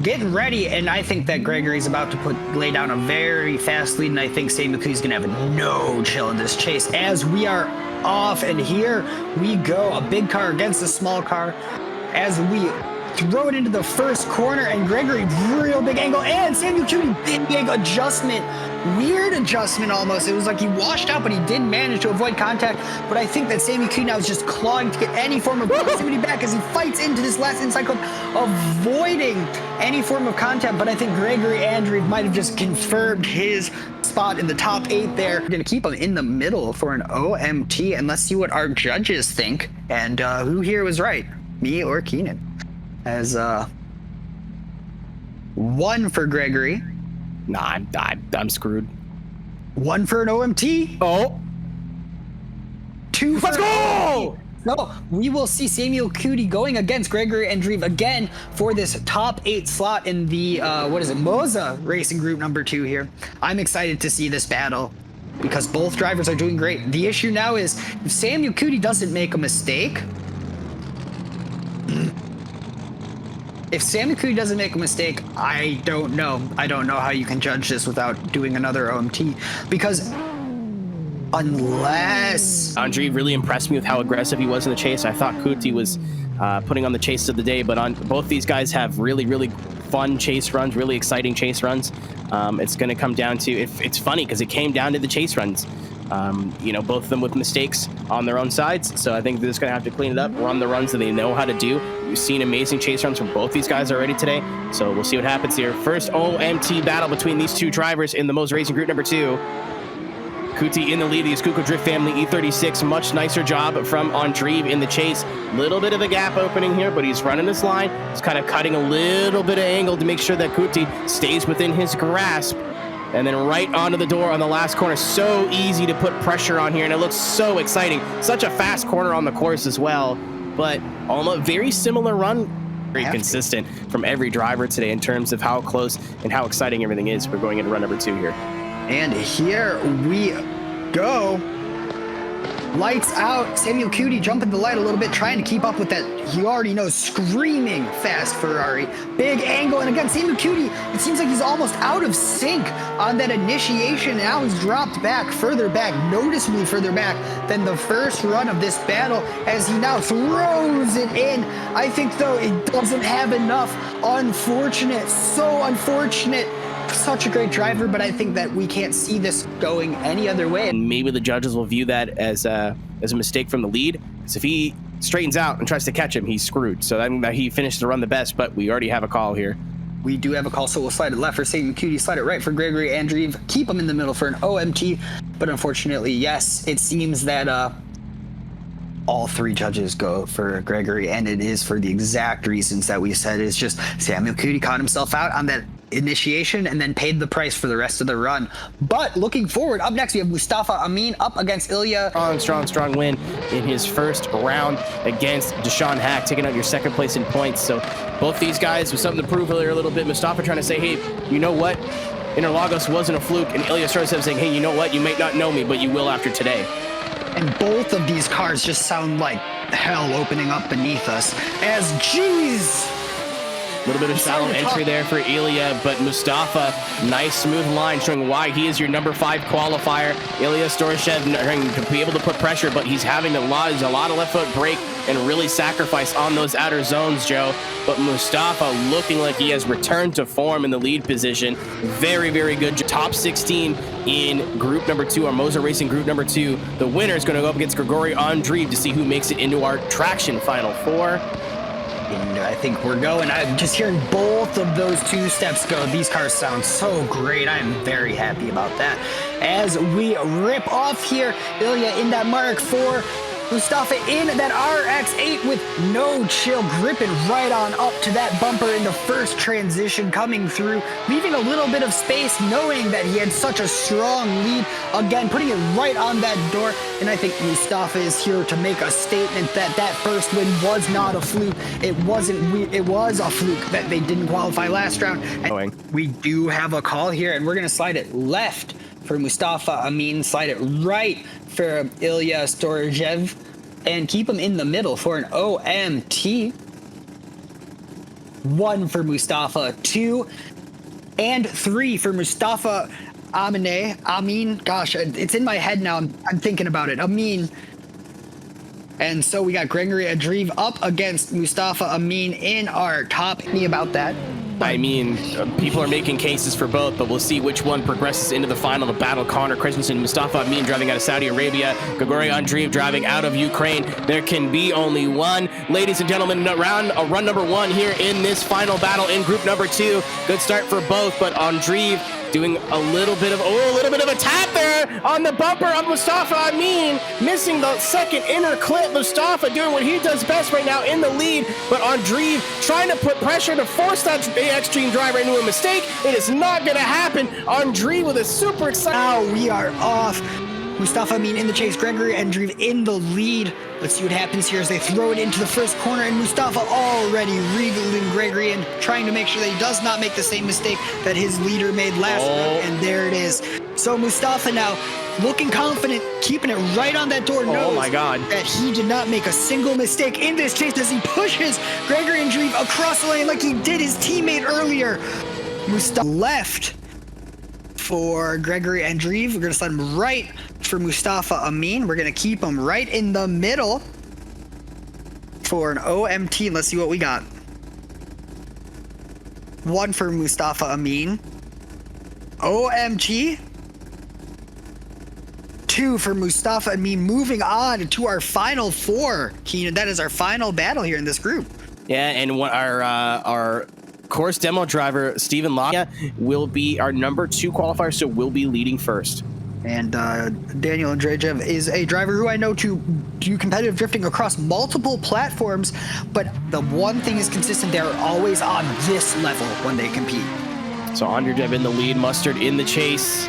getting ready, and I think that Gregory's about to lay down a very fast lead, and I think Samuel Cudi's gonna have no chill in this chase as we are off, and here we go. A big car against a small car as we throw it into the first corner, and Gregory, real big angle, and Samuel Cutie, big adjustment. Weird adjustment almost. It was like he washed out, but he did manage to avoid contact. But I think that Samuel Cutie now is just clawing to get any form of proximity back as he fights into this last inside clip, avoiding any form of contact. But I think Gregory Andreev might have just confirmed his spot in the top 8 there. We're gonna keep him in the middle for an OMT, and let's see what our judges think and who here was right, me or Keenan. As 1 for Gregory. Nah, I'm screwed. 1 for an OMT. Oh. 2 for Let's go! No, we will see Samuel Cutie going against Gregory Andreev again for this top 8 slot in the, Moza Racing Group number 2 here. I'm excited to see this battle because both drivers are doing great. The issue now is if Samuel Cutie doesn't make a mistake, I don't know. I don't know how you can judge this without doing another OMT because unless... Andreev really impressed me with how aggressive he was in the chase. I thought Kuti was putting on the chase of the day, but both these guys have really, really fun chase runs, really exciting chase runs. It's going to come down to... It's funny because it came down to the chase runs. Both of them with mistakes on their own sides. So I think they're just going to have to clean it up, run the runs that they know how to do. We've seen amazing chase runs from both these guys already today. So we'll see what happens here. First OMT battle between these two drivers in the Moza Racing Group number 2. Kuti in the lead, the Escuco Drift family, E36. Much nicer job from Andreev in the chase. Little bit of a gap opening here, but he's running this line. He's kind of cutting a little bit of angle to make sure that Kuti stays within his grasp. And then right onto the door on the last corner. So easy to put pressure on here, and it looks so exciting. Such a fast corner on the course as well, but almost very similar run. Very consistent from every driver today in terms of how close and how exciting everything is. We're going into run number 2 here. And here we go. Lights out. Samuel Cutie jumping the light a little bit, trying to keep up with that, you already know, screaming fast Ferrari. Big angle, and again, Samuel Cutie, it seems like he's almost out of sync on that initiation, and now he's dropped back, further back, noticeably further back than the first run of this battle, as he now throws it in. I think, though, it doesn't have enough. Unfortunate, so unfortunate. Such a great driver, but I think that we can't see this going any other way. And maybe the judges will view that as a mistake from the lead. Because if he straightens out and tries to catch him, he's screwed. So that he finished the run the best, but we already have a call here. We do have a call, so we'll slide it left for Samuel Cutie, slide it right for Gregory Andreev, keep him in the middle for an OMT. But unfortunately, yes, it seems that all 3 judges go for Gregory, and it is for the exact reasons that we said. It's just Samuel Cutie caught himself out on that initiation and then paid the price for the rest of the run. But looking forward, up next we have Mustafa Amin up against Ilya. Strong win in his first round against Deshaun Hack, taking out your second place in points. So both these guys with something to prove earlier a little bit. Mustafa trying to say, hey, you know what? Interlagos wasn't a fluke, and Ilya starts saying, hey, you know what? You may not know me, but you will after today. And both of these cars just sound like hell opening up beneath us as, geez, A little bit of shallow entry there for Ilya, but Mustafa, nice smooth line showing why he is your number 5 qualifier. Ilya Storyshev to be able to put pressure, but he's having a lot of left foot brake and really sacrifice on those outer zones, Joe. But Mustafa looking like he has returned to form in the lead position. Very, very good. Top 16 in group number 2, our Moza Racing group number 2. The winner is going to go up against Grigory Andreev to see who makes it into our Traxion Final 4. And I think we're going. I'm just hearing both of those 2 steps go. These cars sound so great. I'm very happy about that. As we rip off here, Ilya in that Mark 4. Mustafa in that RX-8 with no chill, gripping right on up to that bumper in the first transition, coming through, leaving a little bit of space, knowing that he had such a strong lead. Again, putting it right on that door. And I think Mustafa is here to make a statement that that first win was not a fluke. It wasn't. It was a fluke that they didn't qualify last round. And we do have a call here, and we're going to slide it left for Mustafa Amin, slide it right for Ilya Storyshev, and keep him in the middle for an OMT. 1 for Mustafa, 2 and 3 for Mustafa Amin. Gosh, it's in my head now. I'm thinking about it. Amin. And so we got Gregory Adrive up against Mustafa Amin in our top. Me about that. I mean, people are making cases for both, but we'll see which one progresses into the final to battle. Connor Christensen, Mustafa Amin driving out of Saudi Arabia, Gregory Andreev driving out of Ukraine. There can be only one. Ladies and gentlemen, run number one here in this final battle in group number 2. Good start for both, but Andreev doing a little bit of a tap there on the bumper of Mustafa Amin, missing the second inner clip. Mustafa doing what he does best right now in the lead, but Andreev trying to put pressure to force that Extreme driver into a mistake. It is not going to happen. Andreev with a super exciting. Now we are off. Mustafa Amin in the chase, Gregory Andreev in the lead. Let's see what happens here as they throw it into the first corner, and Mustafa already regaling Gregory and trying to make sure that he does not make the same mistake that his leader made last run, and there it is. So Mustafa now looking confident, keeping it right on that door. Oh my God. That he did not make a single mistake in this chase as he pushes Gregory Andreev across the lane like he did his teammate earlier. Mustafa left for Gregory Andreev. We're going to slide him right for Mustafa Amin. We're going to keep him right in the middle for an OMT. Let's see what we got. 1 for Mustafa Amin. OMT. 2 for Mustafa Amin. Moving on to our final 4. Keenan, that is our final battle here in this group. Yeah, and what our course demo driver, Steven Locke, will be our number 2 qualifier, so will be leading first. And Daniel Andrejev is a driver who I know to do competitive drifting across multiple platforms, but the one thing is consistent, they're always on this level when they compete. So Andrejev in the lead, Mustard in the chase.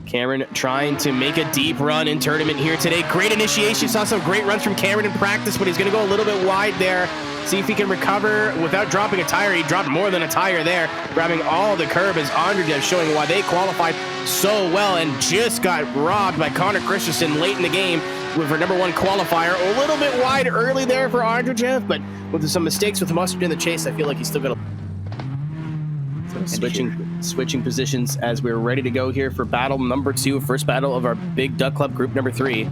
Cameron trying to make a deep run in tournament here today. Great initiation. Saw some great runs from Cameron in practice, but he's going to go a little bit wide there. See if he can recover without dropping a tire. He dropped more than a tire there, grabbing all the curb as Andrejev showing why they qualified so well and just got robbed by Connor Christensen late in the game with her number 1 qualifier. A little bit wide early there for Andrejev, but with some mistakes with Mustard in the chase, I feel like he's still going to... Switching positions as we're ready to go here for battle number 2, first battle of our Big Duck Club group number 3.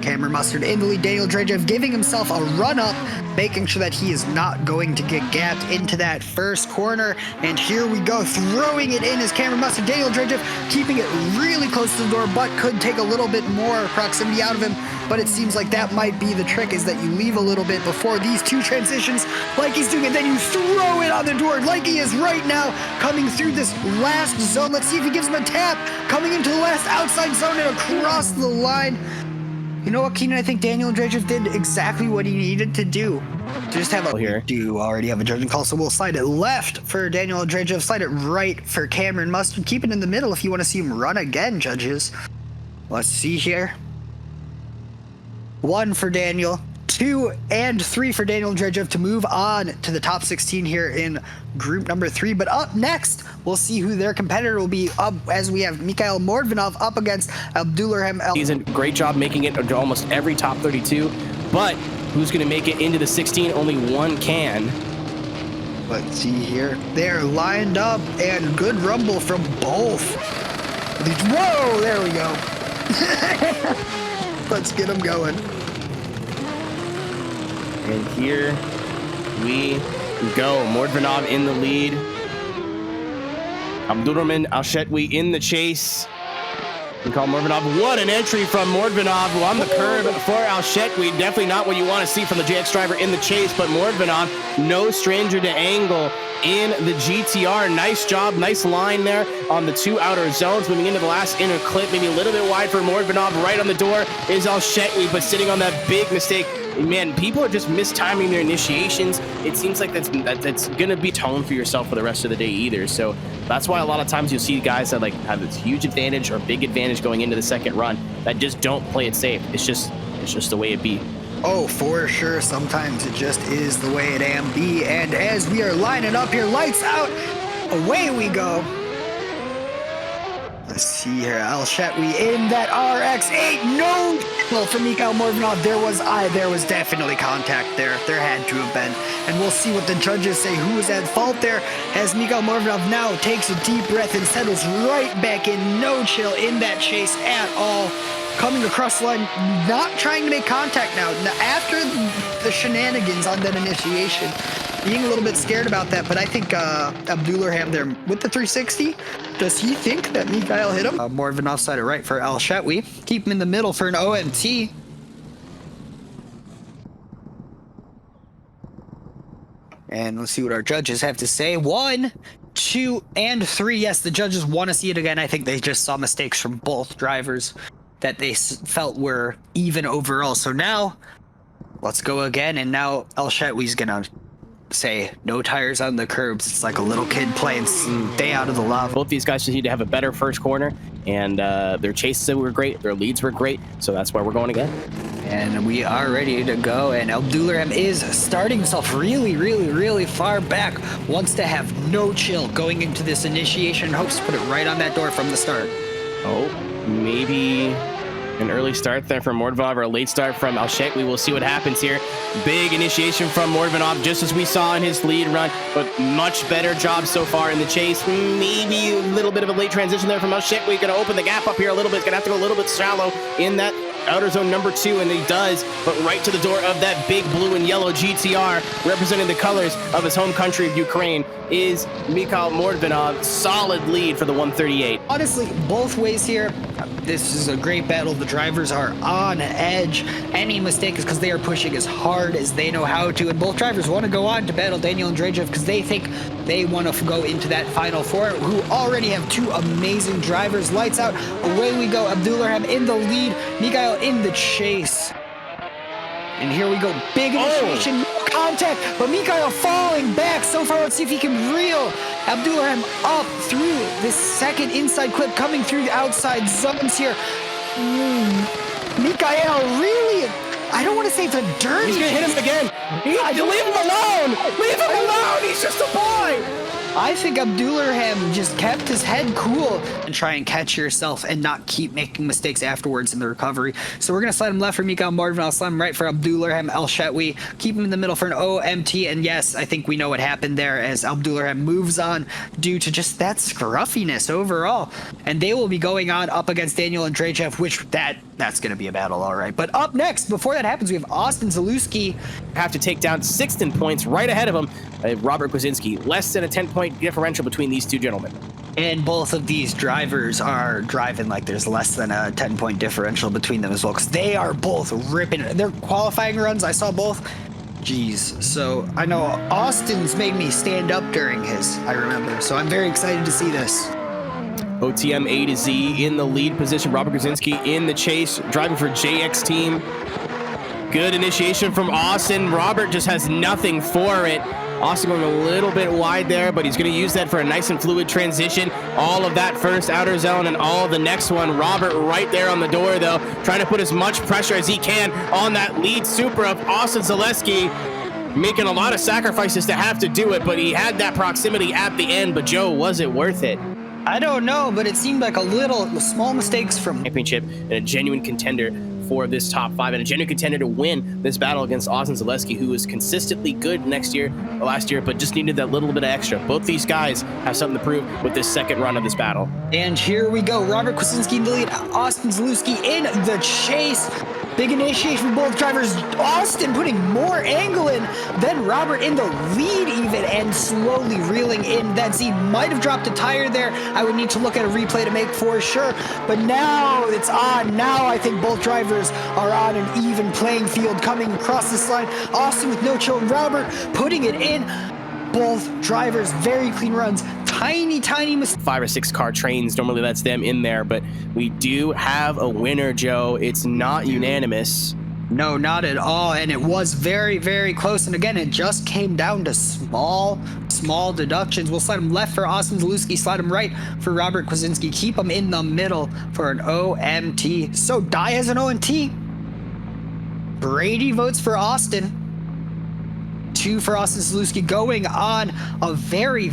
Cameron Mustard in the lead, Daniel Andrejev giving himself a run up, making sure that he is not going to get gapped into that first corner. And here we go, throwing it in as Cameron Mustard. Daniel Andrejev keeping it really close to the door, but could take a little bit more proximity out of him. But it seems like that might be the trick, is that you leave a little bit before these 2 transitions like he's doing, and then you throw it on the door like he is right now, coming through this last zone. Let's see if he gives him a tap, coming into the last outside zone and across the line. You know what, Keenan? I think Daniel Andrejev did exactly what he needed to do. To just have a... Here. Do already have a judging call, so we'll slide it left for Daniel Andrejev, slide it right for Cameron Mustard. Keep it in the middle if you want to see him run again, judges. Let's see here. 1 for Daniel, 2 and 3 for Daniel Andrejev to move on to the top 16 here in group number 3. But up next, we'll see who their competitor will be, up as we have Mikhail Mordvinov up against Abdulrahim El. He's a great job making it to almost every top 32, but who's going to make it into the 16? Only one can. Let's see here. They're lined up, and good rumble from both. Whoa, there we go. Let's get them going. And here we go. Mordvinov in the lead. Abdurrahman Alshetwi in the chase. We call Mordvinov. What an entry from Mordvinov on the curb for Alshetwi. Definitely not what you want to see from the JX driver in the chase, but Mordvinov, no stranger to angle in the GTR. Nice job, nice line there on the 2 outer zones. Moving into the last inner clip, maybe a little bit wide for Mordvinov. Right on the door is Alshetwi, but sitting on that big mistake. Man, people are just mistiming their initiations. It seems like that's going to be tone for yourself for the rest of the day either. So that's why a lot of times you'll see guys that like have this huge advantage or big advantage going into the second run that just don't play it safe. It's just the way it be. Oh, for sure. Sometimes it just is the way it am be. And as we are lining up here, lights out, away we go. Let's see here, Alshetwi in that RX-8. No, well, for Mikhail Mordvinov, there was definitely contact there. There had to have been. And we'll see what the judges say. Who was at fault there? As Mikhail Mordvinov now takes a deep breath and settles right back in. No chill in that chase at all. coming across the line, not trying to make contact now. After the shenanigans on that initiation, being a little bit scared about that, but I think Abdulrahman there with the 360, does he think that Mikhail hit him? More of an offside right for Al Shetwi. Keep him in the middle for an OMT. And let's see what our judges have to say. 1, 2, and 3. Yes, the judges want to see it again. I think they just saw mistakes from both drivers that they felt were even overall. So now, let's go again. And now El Shetwi's going to say, no tires on the curbs. It's like a little kid playing stay out of the lava. Both these guys just need to have a better first corner. And their chases were great. Their leads were great. So that's why we're going again. And we are ready to go, and Abdulrahman is starting himself really far back. Wants to have no chill going into this initiation, hopes to put it right on that door from the start. Oh, maybe an early start there from Mordvanov or a late start from Al Shetwi. We'll see what happens here. Big initiation from Mordvanov, just as we saw in his lead run, but much better job so far in the chase. Maybe a little bit of a late transition there from Al Shetwi. Going to open the gap up here a little bit. Going to have to go a little bit shallow in that outer zone number 2, and he does, but right to the door of that big blue and yellow GTR representing the colors of his home country of Ukraine is Mikhail Mordvanov. Solid lead for the 138. Honestly, both ways here, this is a great battle. The drivers are on edge. Any mistake is because they are pushing as hard as they know how to, and both drivers want to go on to battle Daniel Andrejev because they think they want to go into that Final Four, who already have 2 amazing drivers. Lights out, away we go. Abdulrahman in the lead, Mikhail in the chase. And here we go, big initiation, no contact, but Mikhail falling back so far. Let's see if he can reel Abdulrahman up through this second inside clip, coming through the outside zones here. Mikhail really, I don't want to say it's a dirty. He's gonna hit him again. Leave him alone. Leave him alone. He's just a boy. I think Abdulrahman just kept his head cool and try and catch yourself and not keep making mistakes afterwards in the recovery. So we're going to slide him left for Mikhail Mordvanov. I'll slide him right for Abdulrahman El Shetwi. Keep him in the middle for an OMT. And yes, I think we know what happened there as Abdulrahman moves on due to just that scruffiness overall. And they will be going on up against Daniel Andrejev, which that's going to be a battle, all right. But up next, before that happens, we have Austin Zalewski. Have to take down 16 points right ahead of him. Robert Kwasinski. Less than a 10-point differential between these two gentlemen. And both of these drivers are driving like there's less than a 10-point differential between them as well, because they are both ripping it. Their qualifying runs, I saw both. Jeez. So I know Austin's made me stand up during his, I remember. So I'm very excited to see this. OTM A to Z in the lead position. Robert Kwasinski in the chase, driving for JX Team. Good initiation from Austin. Robert just has nothing for it. Austin going a little bit wide there, but he's going to use that for a nice and fluid transition. All of that first outer zone and all of the next one. Robert right there on the door, though, trying to put as much pressure as he can on that lead Supra of Austin Zalewski. Making a lot of sacrifices to have to do it, but he had that proximity at the end. But Joe, was it worth it? I don't know, but it seemed like a little small mistakes from championship and a genuine contender for this top 5 and a genuine contender to win this battle against Austin Zalewski, who was consistently good last year, but just needed that little bit of extra. Both these guys have something to prove with this second run of this battle. And here we go. Robert Kwasinski in the lead, Austin Zalewski in the chase. Big initiation from both drivers. Austin putting more angle in than Robert in the lead even, and slowly reeling in. That Z might have dropped a tire there. I would need to look at a replay to make for sure. But now it's on. Now I think both drivers are on an even playing field coming across this line. Austin with no chill. Robert putting it in. Both drivers, very clean runs. Tiny mistakes. 5 or 6 car trains. Normally that's them in there, but we do have a winner, Joe. It's not unanimous. No, not at all. And it was very close. And again, it just came down to small deductions. We'll slide him left for Austin Zalewski, slide him right for Robert Kwasinski. Keep him in the middle for an OMT. So Dye has an OMT. Brady votes for Austin. 2 for Austin Zalewski, going on a very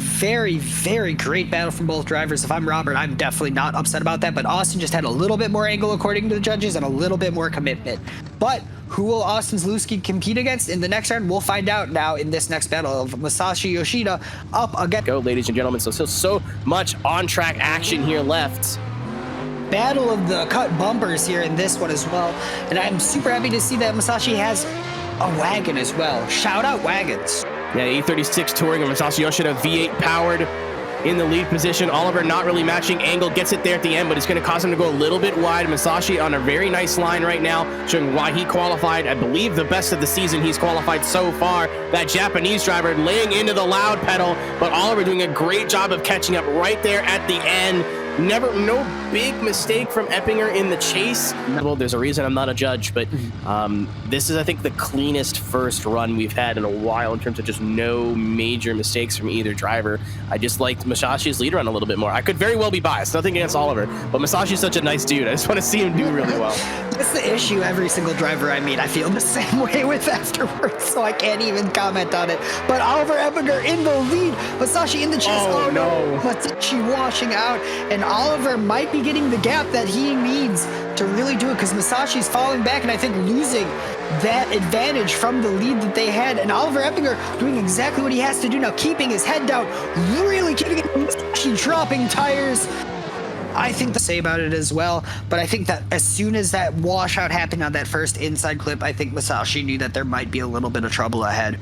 great battle from both drivers. If I'm Robert, I'm definitely not upset about that, but Austin just had a little bit more angle according to the judges and a little bit more commitment. But who will Austin Zalewski compete against in the next round? We'll find out now in this next battle of Masashi Yoshida up against. Go, ladies and gentlemen. So still so much on-track action here left. battle of the cut bumpers here in this one as well. And I'm super happy to see that Masashi has a wagon as well. Shout out wagons. Yeah, E36 Touring and Masashi Yoshida V8 powered in the lead position. Oliver not really matching angle, gets it there at the end, but it's going to cause him to go a little bit wide. Masashi on a very nice line right now, showing why he qualified. I believe the best of the season he's qualified so far. That Japanese driver laying into the loud pedal, but Oliver doing a great job of catching up right there at the end. No big mistake from Eppinger in the chase. Well, there's a reason I'm not a judge, but this is, I think, the cleanest first run we've had in a while in terms of just no major mistakes from either driver. I just liked Masashi's lead run a little bit more. I could very well be biased, nothing against Oliver, but Masashi's such a nice dude. I just want to see him do really well. That's the issue every single driver I meet, I feel the same way with afterwards, so I can't even comment on it. But Oliver Eppinger in the lead, Masashi in the chase. Oh, no. Masashi washing out, and Oliver might be getting the gap that he needs to really do it, because Masashi's falling back and I think losing that advantage from the lead that they had. And Oliver Eppinger doing exactly what he has to do now, keeping his head down, really keeping it. Masashi dropping tires. I think to say about it as well, but I think that as soon as that washout happened on that first inside clip, I think Masashi knew that there might be a little bit of trouble ahead.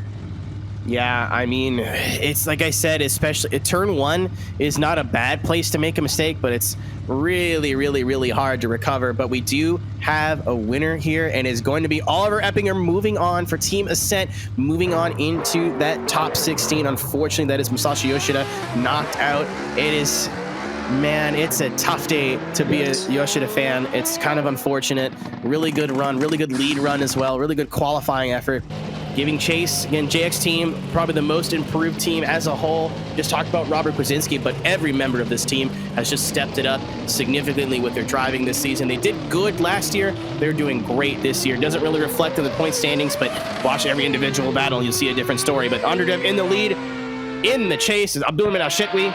Yeah, I mean, it's like I said, especially turn one is not a bad place to make a mistake, but it's really, really, really hard to recover. But we do have a winner here, and is going to be Oliver Eppinger moving on for Team Ascent, moving on into that top 16. Unfortunately, that is Masashi Yoshida knocked out. It is, man, it's a tough day to be a Yoshida fan. It's kind of unfortunate. Really good run, really good lead run as well, really good qualifying effort. Giving chase, again, JX team, probably the most improved team as a whole. Just talked about Robert Kwasinski, but every member of this team has just stepped it up significantly with their driving this season. They did good last year. They're doing great this year. Doesn't really reflect in the point standings, but watch every individual battle, you'll see a different story. But Underdev in the lead, in the chase is Abdulrahman Al-Shetwi.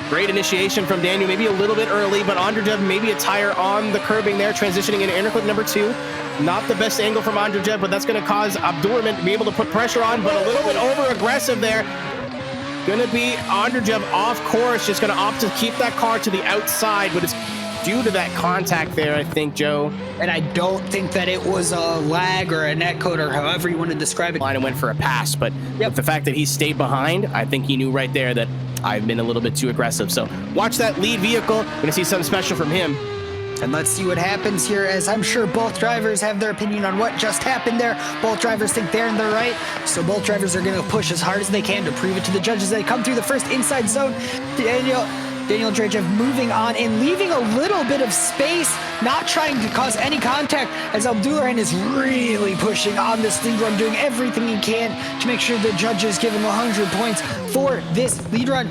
Great initiation from Daniel, maybe a little bit early, but Underdev maybe a tire on the curbing there, transitioning into interclip number 2. Not the best angle from Underdev, but that's going to cause Abdulrahman to be able to put pressure on, but a little bit over-aggressive there. Going to be Underdev off course, just going to opt to keep that car to the outside, but it's due to that contact there, I think, Joe. And I don't think that it was a lag or a netcode or however you want to describe it. Line and went for a pass, but with the fact that he stayed behind, I think he knew right there that I've been a little bit too aggressive. So watch that lead vehicle. Going to see something special from him. And let's see what happens here, as I'm sure both drivers have their opinion on what just happened there. Both drivers think they're in the right, so both drivers are going to push as hard as they can to prove it to the judges. They come through the first inside zone. Daniel Andrejev moving on and leaving a little bit of space, not trying to cause any contact, as Abdulrahman is really pushing on this lead run, doing everything he can to make sure the judges give him 100 points for this lead run.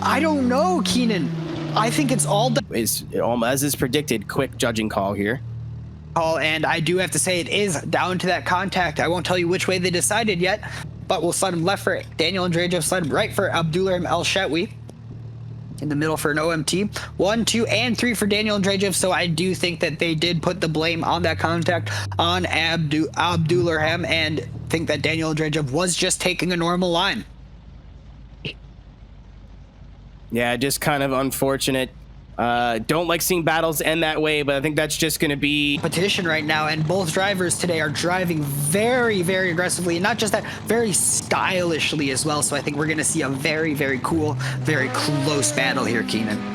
I don't know, Keenan. I think it's all done. As is predicted, quick judging call here. And I do have to say it is down to that contact. I won't tell you which way they decided yet, but we'll slide him left for Daniel Andrejev, slide him right for Abdulrahman Al-Shetwi. In the middle for an OMT. 1, 2, and 3 for Daniel Andrejev. So I do think that they did put the blame on that contact on Abdulrahman, and think that Daniel Andrejev was just taking a normal line. Yeah, just kind of unfortunate. Don't like seeing battles end that way, but I think that's just going to be competition right now, and both drivers today are driving very, very aggressively, and not just that, very stylishly as well. So I think we're going to see a very, very cool, very close battle here, Keenan.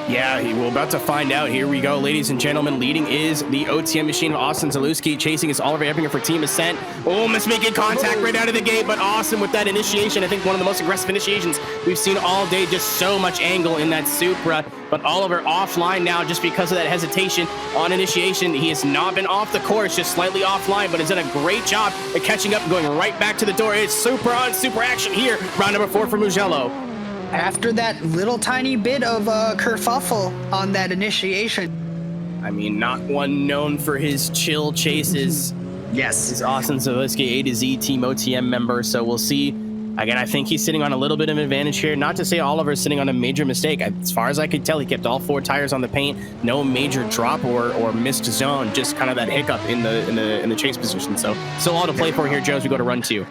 Yeah, we're about to find out. Here we go, ladies and gentlemen. Leading is the OTM machine of Austin Zalewski. Chasing is Oliver Eppinger for Team Ascent. Almost making contact right out of the gate, but awesome with that initiation. I think one of the most aggressive initiations we've seen all day. Just so much angle in that Supra. But Oliver offline now just because of that hesitation on initiation. He has not been off the course, just slightly offline, but has done a great job at catching up and going right back to the door. It's super on super action here. Round number 4 for Mugello. After that little tiny bit of kerfuffle on that initiation. I mean, not one known for his chill chases. Yes. He's Austin Zalewski, A to Z Team OTM member, so we'll see. Again, I think he's sitting on a little bit of an advantage here. Not to say Oliver's sitting on a major mistake. As far as I could tell, he kept all 4 tires on the paint. No major drop or missed zone, just kind of that hiccup in the chase position. So still all to play for here, Joe, as we go to run 2.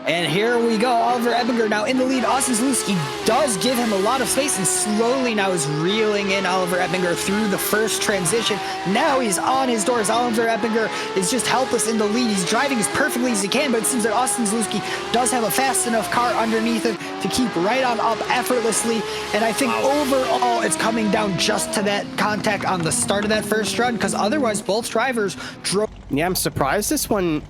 And here we go. Oliver Ebinger now in the lead. Austin Zalewski does give him a lot of space and slowly now is reeling in Oliver Ebinger through the first transition. Now he's on his doors. Oliver Ebinger is just helpless in the lead. He's driving as perfectly as he can, but it seems that Austin Zalewski does have a fast enough car underneath him to keep right on up effortlessly. And I think overall it's coming down just to that contact on the start of that first run, because otherwise both drivers drove. Yeah, I'm surprised this one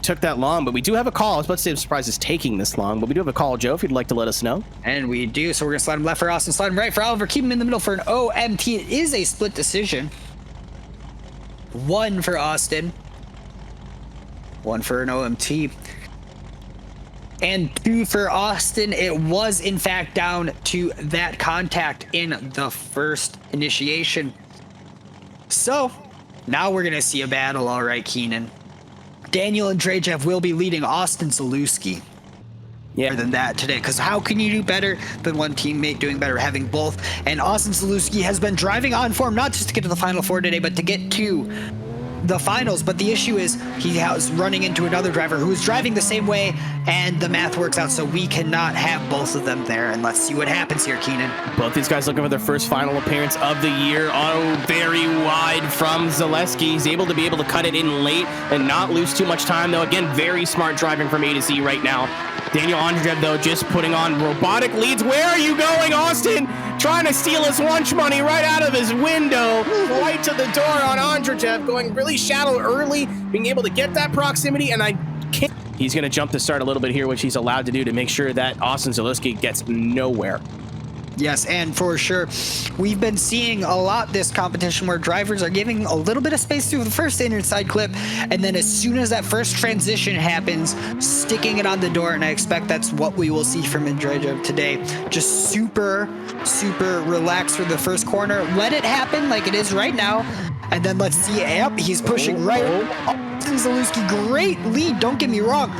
took that long, but we do have a call. I was about to say I'm surprised it's taking this long, but we do have a call, Joe, if you'd like to let us know. And we do, so we're gonna slide him left for Austin, slide him right for Oliver, keep him in the middle for an OMT. It is a split decision. 1 for Austin, 1 for an OMT, and 2 for Austin. It was in fact down to that contact in the first initiation. So now we're gonna see a battle, all right, Keenan. Daniel Andrejev will be leading Austin Zalewski. Yeah, than that today, because how can you do better than one teammate doing better, having both? And Austin Zalewski has been driving on form, not just to get to the Final Four today, but to get to the finals. But the issue is he was running into another driver who is driving the same way, and the math works out, so we cannot have both of them there. And let's see what happens here, Keenan. Both these guys looking for their first final appearance of the year. Oh, very wide from Zalewski. He's able to cut it in late and not lose too much time, though. Again, very smart driving from A to Z right now. Daniel Andrejev, though, just putting on robotic leads. Where are you going, Austin? Trying to steal his lunch money right out of his window, right to the door on Andrejev, going really shallow early, being able to get that proximity, and I can't. He's going to jump the start a little bit here, which he's allowed to do to make sure that Austin Zalewski gets nowhere. Yes, and for sure, we've been seeing a lot this competition where drivers are giving a little bit of space through the first inside clip, and then as soon as that first transition happens, sticking it on the door, and I expect that's what we will see from Andrejev today. Just super, super relaxed for the first corner. Let it happen like it is right now, and then let's see. Yep, he's pushing right. Austin Zalewski, great lead, don't get me wrong.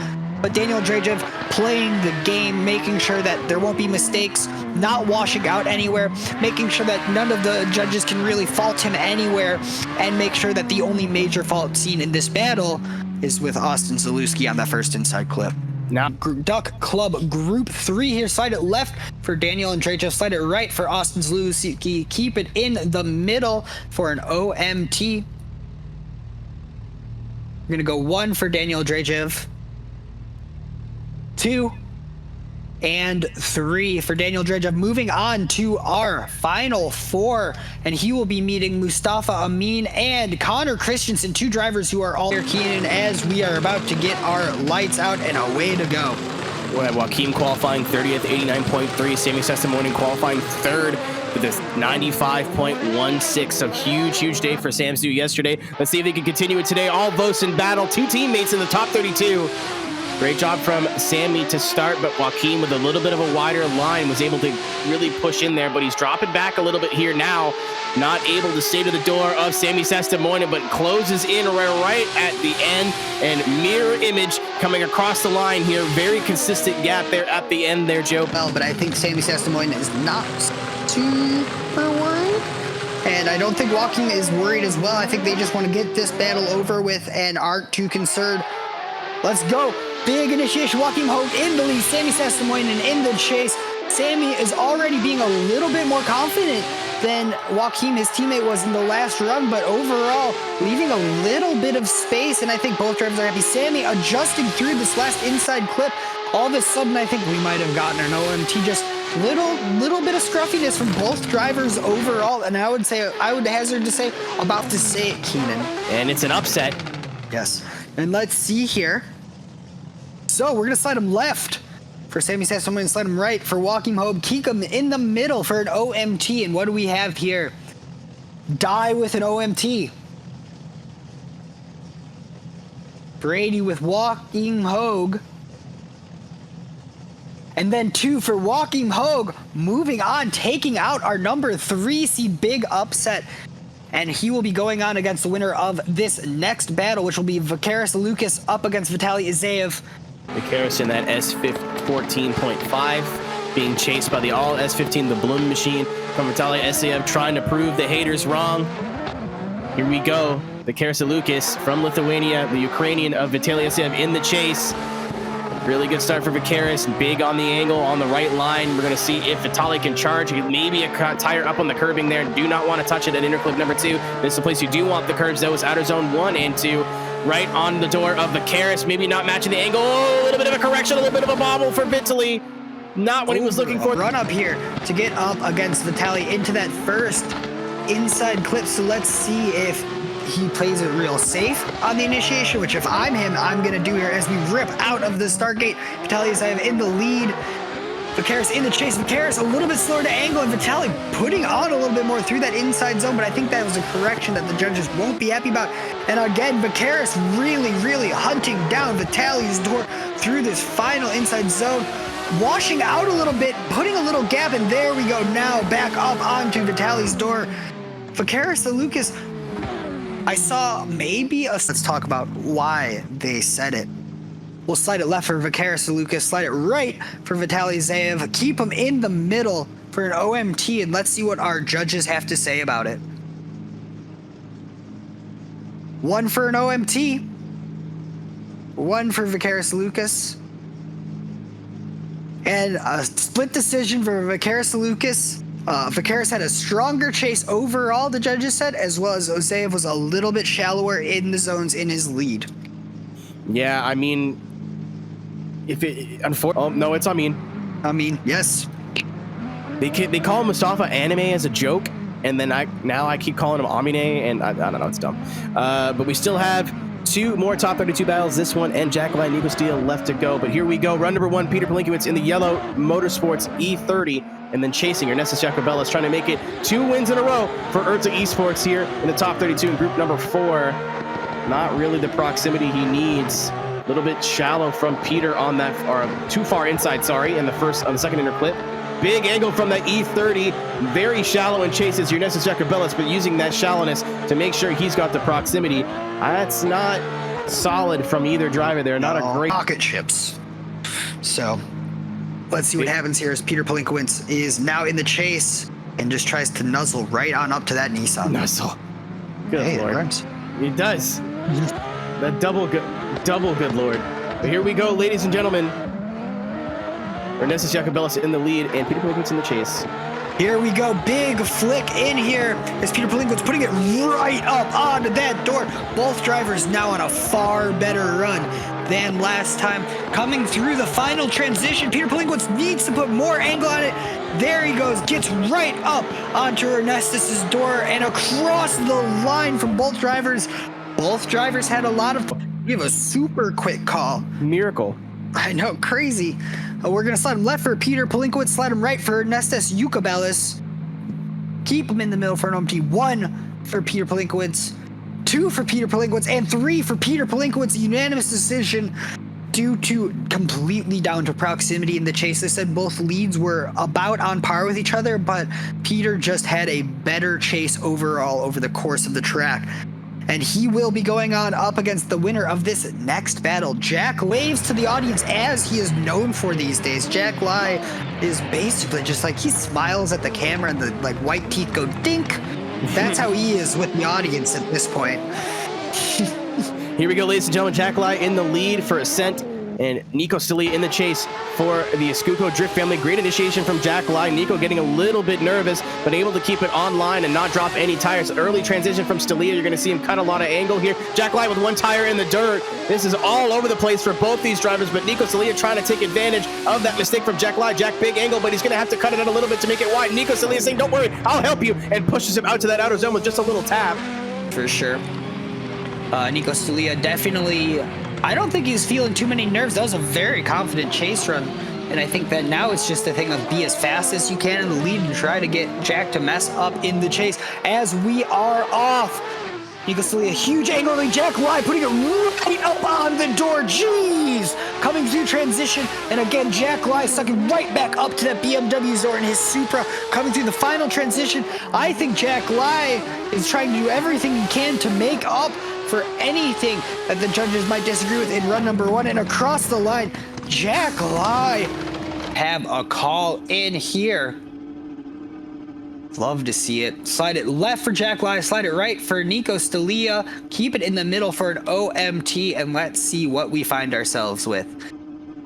But Daniel Andrejev playing the game, making sure that there won't be mistakes, not washing out anywhere, making sure that none of the judges can really fault him anywhere, and make sure that the only major fault seen in this battle is with Austin Zalewski on that first inside clip. Now, Duck Club Group 3 here. Slide it left for Daniel Andrejev. Slide it right for Austin Zalewski. Keep it in the middle for an OMT. We're going to go 1 for Daniel Andrejev. 2 and 3 for Daniel Andrejev. Moving on to our Final Four, and he will be meeting Mustafa Amin and Connor Christensen, 2 drivers who are all here, Keenan, as we are about to get our lights out and away to go. We'll have Joaquim qualifying 30th, 89.3. Sammy Sestamoni qualifying 3rd with this 95.16. So huge day for Samsu yesterday. Let's see if they can continue it today. All Vosan battle, 2 teammates in the top 32. Great job from Sammy to start, but Joaquim with a little bit of a wider line was able to really push in there, but he's dropping back a little bit here now. Not able to stay to the door of Sammy Sestamoni, but closes in right at the end, and mirror image coming across the line here. Very consistent gap there at the end there, Joe. Well, but I think Sammy Sestamoni is not super worried. And I don't think Joaquim is worried as well. I think they just want to get this battle over with and aren't too concerned. Let's go. Big initiation. Joaquim Hogue in the lead. Sammy Sestamoni in the chase. Sammy is already being a little bit more confident than Joaquim, his teammate, was in the last run, but overall leaving a little bit of space, and I think both drivers are happy. Sammy adjusting through this last inside clip. All of a sudden, I think we might have gotten an OMT. Just little bit of scruffiness from both drivers overall, and I would hazard to say, about to say it, Keenan. And it's an upset. Yes. And let's see here. So we're gonna slide him left for Sammy Sestamoni and slide him right for Joaquim Hogue. Keep him in the middle for an OMT. And what do we have here? Die with an OMT. Brady with Joaquim Hogue. And then 2 for Joaquim Hogue. Moving on, taking out our number 3 seed, big upset. And he will be going on against the winner of this next battle, which will be Vakaris Lucas up against Vitaly Izaev. Vakaris in that S14.5 being chased by the all S15, the Bloom machine from Vitaly Izaev, trying to prove the haters wrong. Here we go. Vakaris Lucas from Lithuania, the Ukrainian of Vitaly Izaev in the chase. Really good start for Vicaris. Big on the angle on the right line. We're going to see if Vitali can charge. Maybe a tire up on the curbing there. Do not want to touch it at inner clip number 2. This is the place you do want the curbs, though, is outer zone 1 and 2. Right on the door of Vicaris. Maybe not matching the angle. Oh, a little bit of a correction, a little bit of a bobble for Vitali. Not what he was looking for. Run up here to get up against Vitali into that first inside clip. So let's see if he plays it real safe on the initiation, which if I'm him, I'm going to do here as we rip out of the start gate. Vitali Zayev in the lead. Vicaris in the chase. Vicaris a little bit slower to angle, and Vitali putting on a little bit more through that inside zone, but I think that was a correction that the judges won't be happy about. And again, Vicaris really hunting down Vitali's door through this final inside zone, washing out a little bit, putting a little gap, and there we go. Now back up onto Vitali's door. Vicaris and Lucas, I saw maybe let's talk about why they said it. We'll slide it left for Vicaris and Lucas, slide it right for Vitaly Zayev, keep him in the middle for an OMT, and let's see what our judges have to say about it. 1 for an OMT, 1 for Vicaris Lucas, and a split decision for Vicaris Lucas. Vicaris had a stronger chase overall, the judges said, as well as Zayev was a little bit shallower in the zones in his lead. Yeah, I mean, if it, oh no, it's Amin. Yes. They call Mustafa Anime as a joke, and then I keep calling him Amine, and I don't know, it's dumb. But we still have 2 more top 32 battles, this one and Jack Light, Nico Steele left to go. But here we go, run number 1, Peter Palinkiewicz in the yellow Motorsports E30, and then chasing Ernestus Jacobellis, trying to make it 2 wins in a row for Urza Esports here in the top 32 in group number 4. Not really the proximity he needs. A little bit shallow from Peter on that, or too far inside, sorry, in the second inner clip. Big angle from the E30, very shallow in chases Ernestus Jacobellis, but using that shallowness to make sure he's got the proximity. That's not solid from either driver there. Not a great pocket chips. So let's see what happens here as Peter Palinkiewicz is now in the chase and just tries to nuzzle right on up to that Nissan. Nuzzle. Good Lord. Rhymes. He does. That double good Lord. But here we go, ladies and gentlemen. Ernestus Jacobellis in the lead and Peter Palinkiewicz in the chase. Here we go, big flick in here as Peter Palinkiewicz putting it right up onto that door. Both drivers now on a far better run than last time. Coming through the final transition, Peter Palinkiewicz needs to put more angle on it. There he goes, gets right up onto Ernestus's door and across the line from both drivers. Both drivers had a lot of... We have a super quick call. Miracle. I know, crazy. We're going to slide him left for Peter Palinkiewicz, slide him right for Ernestus Jacobellis. Keep him in the middle for an OMT. 1 for Peter Palinkiewicz, 2 for Peter Palinkiewicz, and 3 for Peter Palinkiewicz. Unanimous decision due to completely down to proximity in the chase. They said both leads were about on par with each other, but Peter just had a better chase overall over the course of the track. And he will be going on up against the winner of this next battle. Jack waves to the audience as he is known for these days. Jack Lai is basically just like, he smiles at the camera and the like white teeth go dink. That's how he is with the audience at this point. Here we go, ladies and gentlemen. Jack Lai in the lead for Ascent, and Nico Stili in the chase for the Escuco Drift family. Great initiation from Jack Lai. Nico getting a little bit nervous, but able to keep it online and not drop any tires. Early transition from Stilia. You're going to see him cut a lot of angle here. Jack Lai with 1 tire in the dirt. This is all over the place for both these drivers, but Nico Stilia trying to take advantage of that mistake from Jack Lai. Jack, big angle, but he's going to have to cut it out a little bit to make it wide. Nico Stilia saying, don't worry, I'll help you, and pushes him out to that outer zone with just a little tap. For sure. Nico Stilia definitely... I don't think he's feeling too many nerves. That was a very confident chase run. And I think that now it's just a thing of be as fast as you can in the lead and try to get Jack to mess up in the chase as we are off. Nico Stilia, huge angle on Jack Lai, putting it right up on the door. Jeez! Coming through transition. And again, Jack Lai sucking right back up to that BMW Zor in his Supra. Coming through the final transition. I think Jack Lai is trying to do everything he can to make up for anything that the judges might disagree with in run number 1. And across the line, Jack Lai have a call in here. Love to see it. Slide it left for Jack Lai, slide it right for Nico Stilia. Keep it in the middle for an OMT, and let's see what we find ourselves with.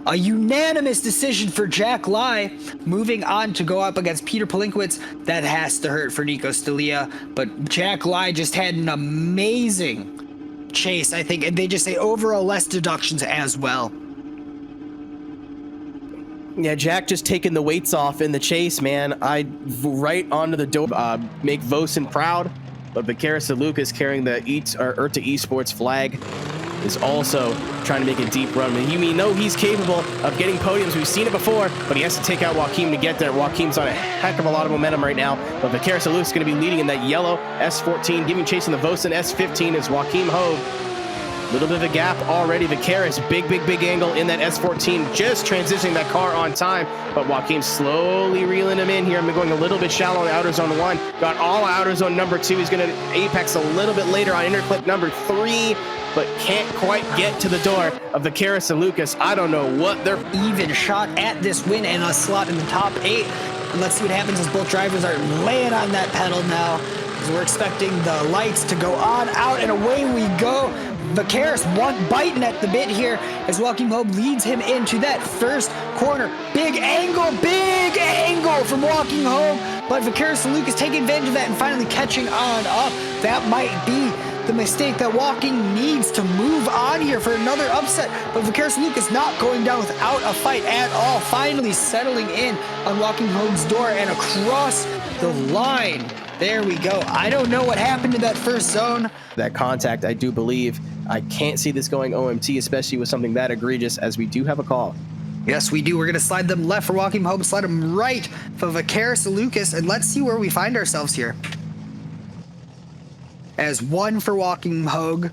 A unanimous decision for Jack Lai, moving on to go up against Peter Polinkowitz. That has to hurt for Nico Stalia, but Jack Lai just had an amazing chase, I think, and they just say overall less deductions as well. Yeah, Jack just taking the weights off in the chase, man. Right onto the door, make Vosan proud, but Vicaris Lucas carrying the Urta Esports flag is also trying to make a deep run. You know he's capable of getting podiums. We've seen it before, but he has to take out Joaquim to get there. Joaquim's on a heck of a lot of momentum right now, but Vicaris Lucas is going to be leading in that yellow S14, giving chase in the Vosan S15 is Joaquim Hogue. Little bit of a gap already. Vicaris, big angle in that S14, just transitioning that car on time, but Joaquim slowly reeling him in here. I'm going a little bit shallow on outer zone 1. Got all outer zone number 2. He's going to apex a little bit later on inner clip number 3, but can't quite get to the door of Vicaris and Lucas. I don't know what they're... Even shot at this win and a slot in the top 8. And let's see what happens as both drivers are laying on that pedal now. As we're expecting the lights to go on, out, and away we go. Vicaris biting at the bit here as Joaquim Hogue leads him into that first corner. Big angle from Joaquim Hogue, but Vicaris and Lucas taking advantage of that and finally catching on up. That might be the mistake that Joaquim needs to move on here for another upset, but Vicaris and Lucas not going down without a fight at all, finally settling in on Joaquim Hogue's door and across the line. There we go. I don't know what happened to that first zone. That contact, I do believe. I can't see this going OMT, especially with something that egregious, as we do have a call. Yes, we do. We're going to slide them left for Joaquim Hogue, slide them right for Vicaris Lucas, and let's see where we find ourselves here. As 1 for Joaquim Hogue.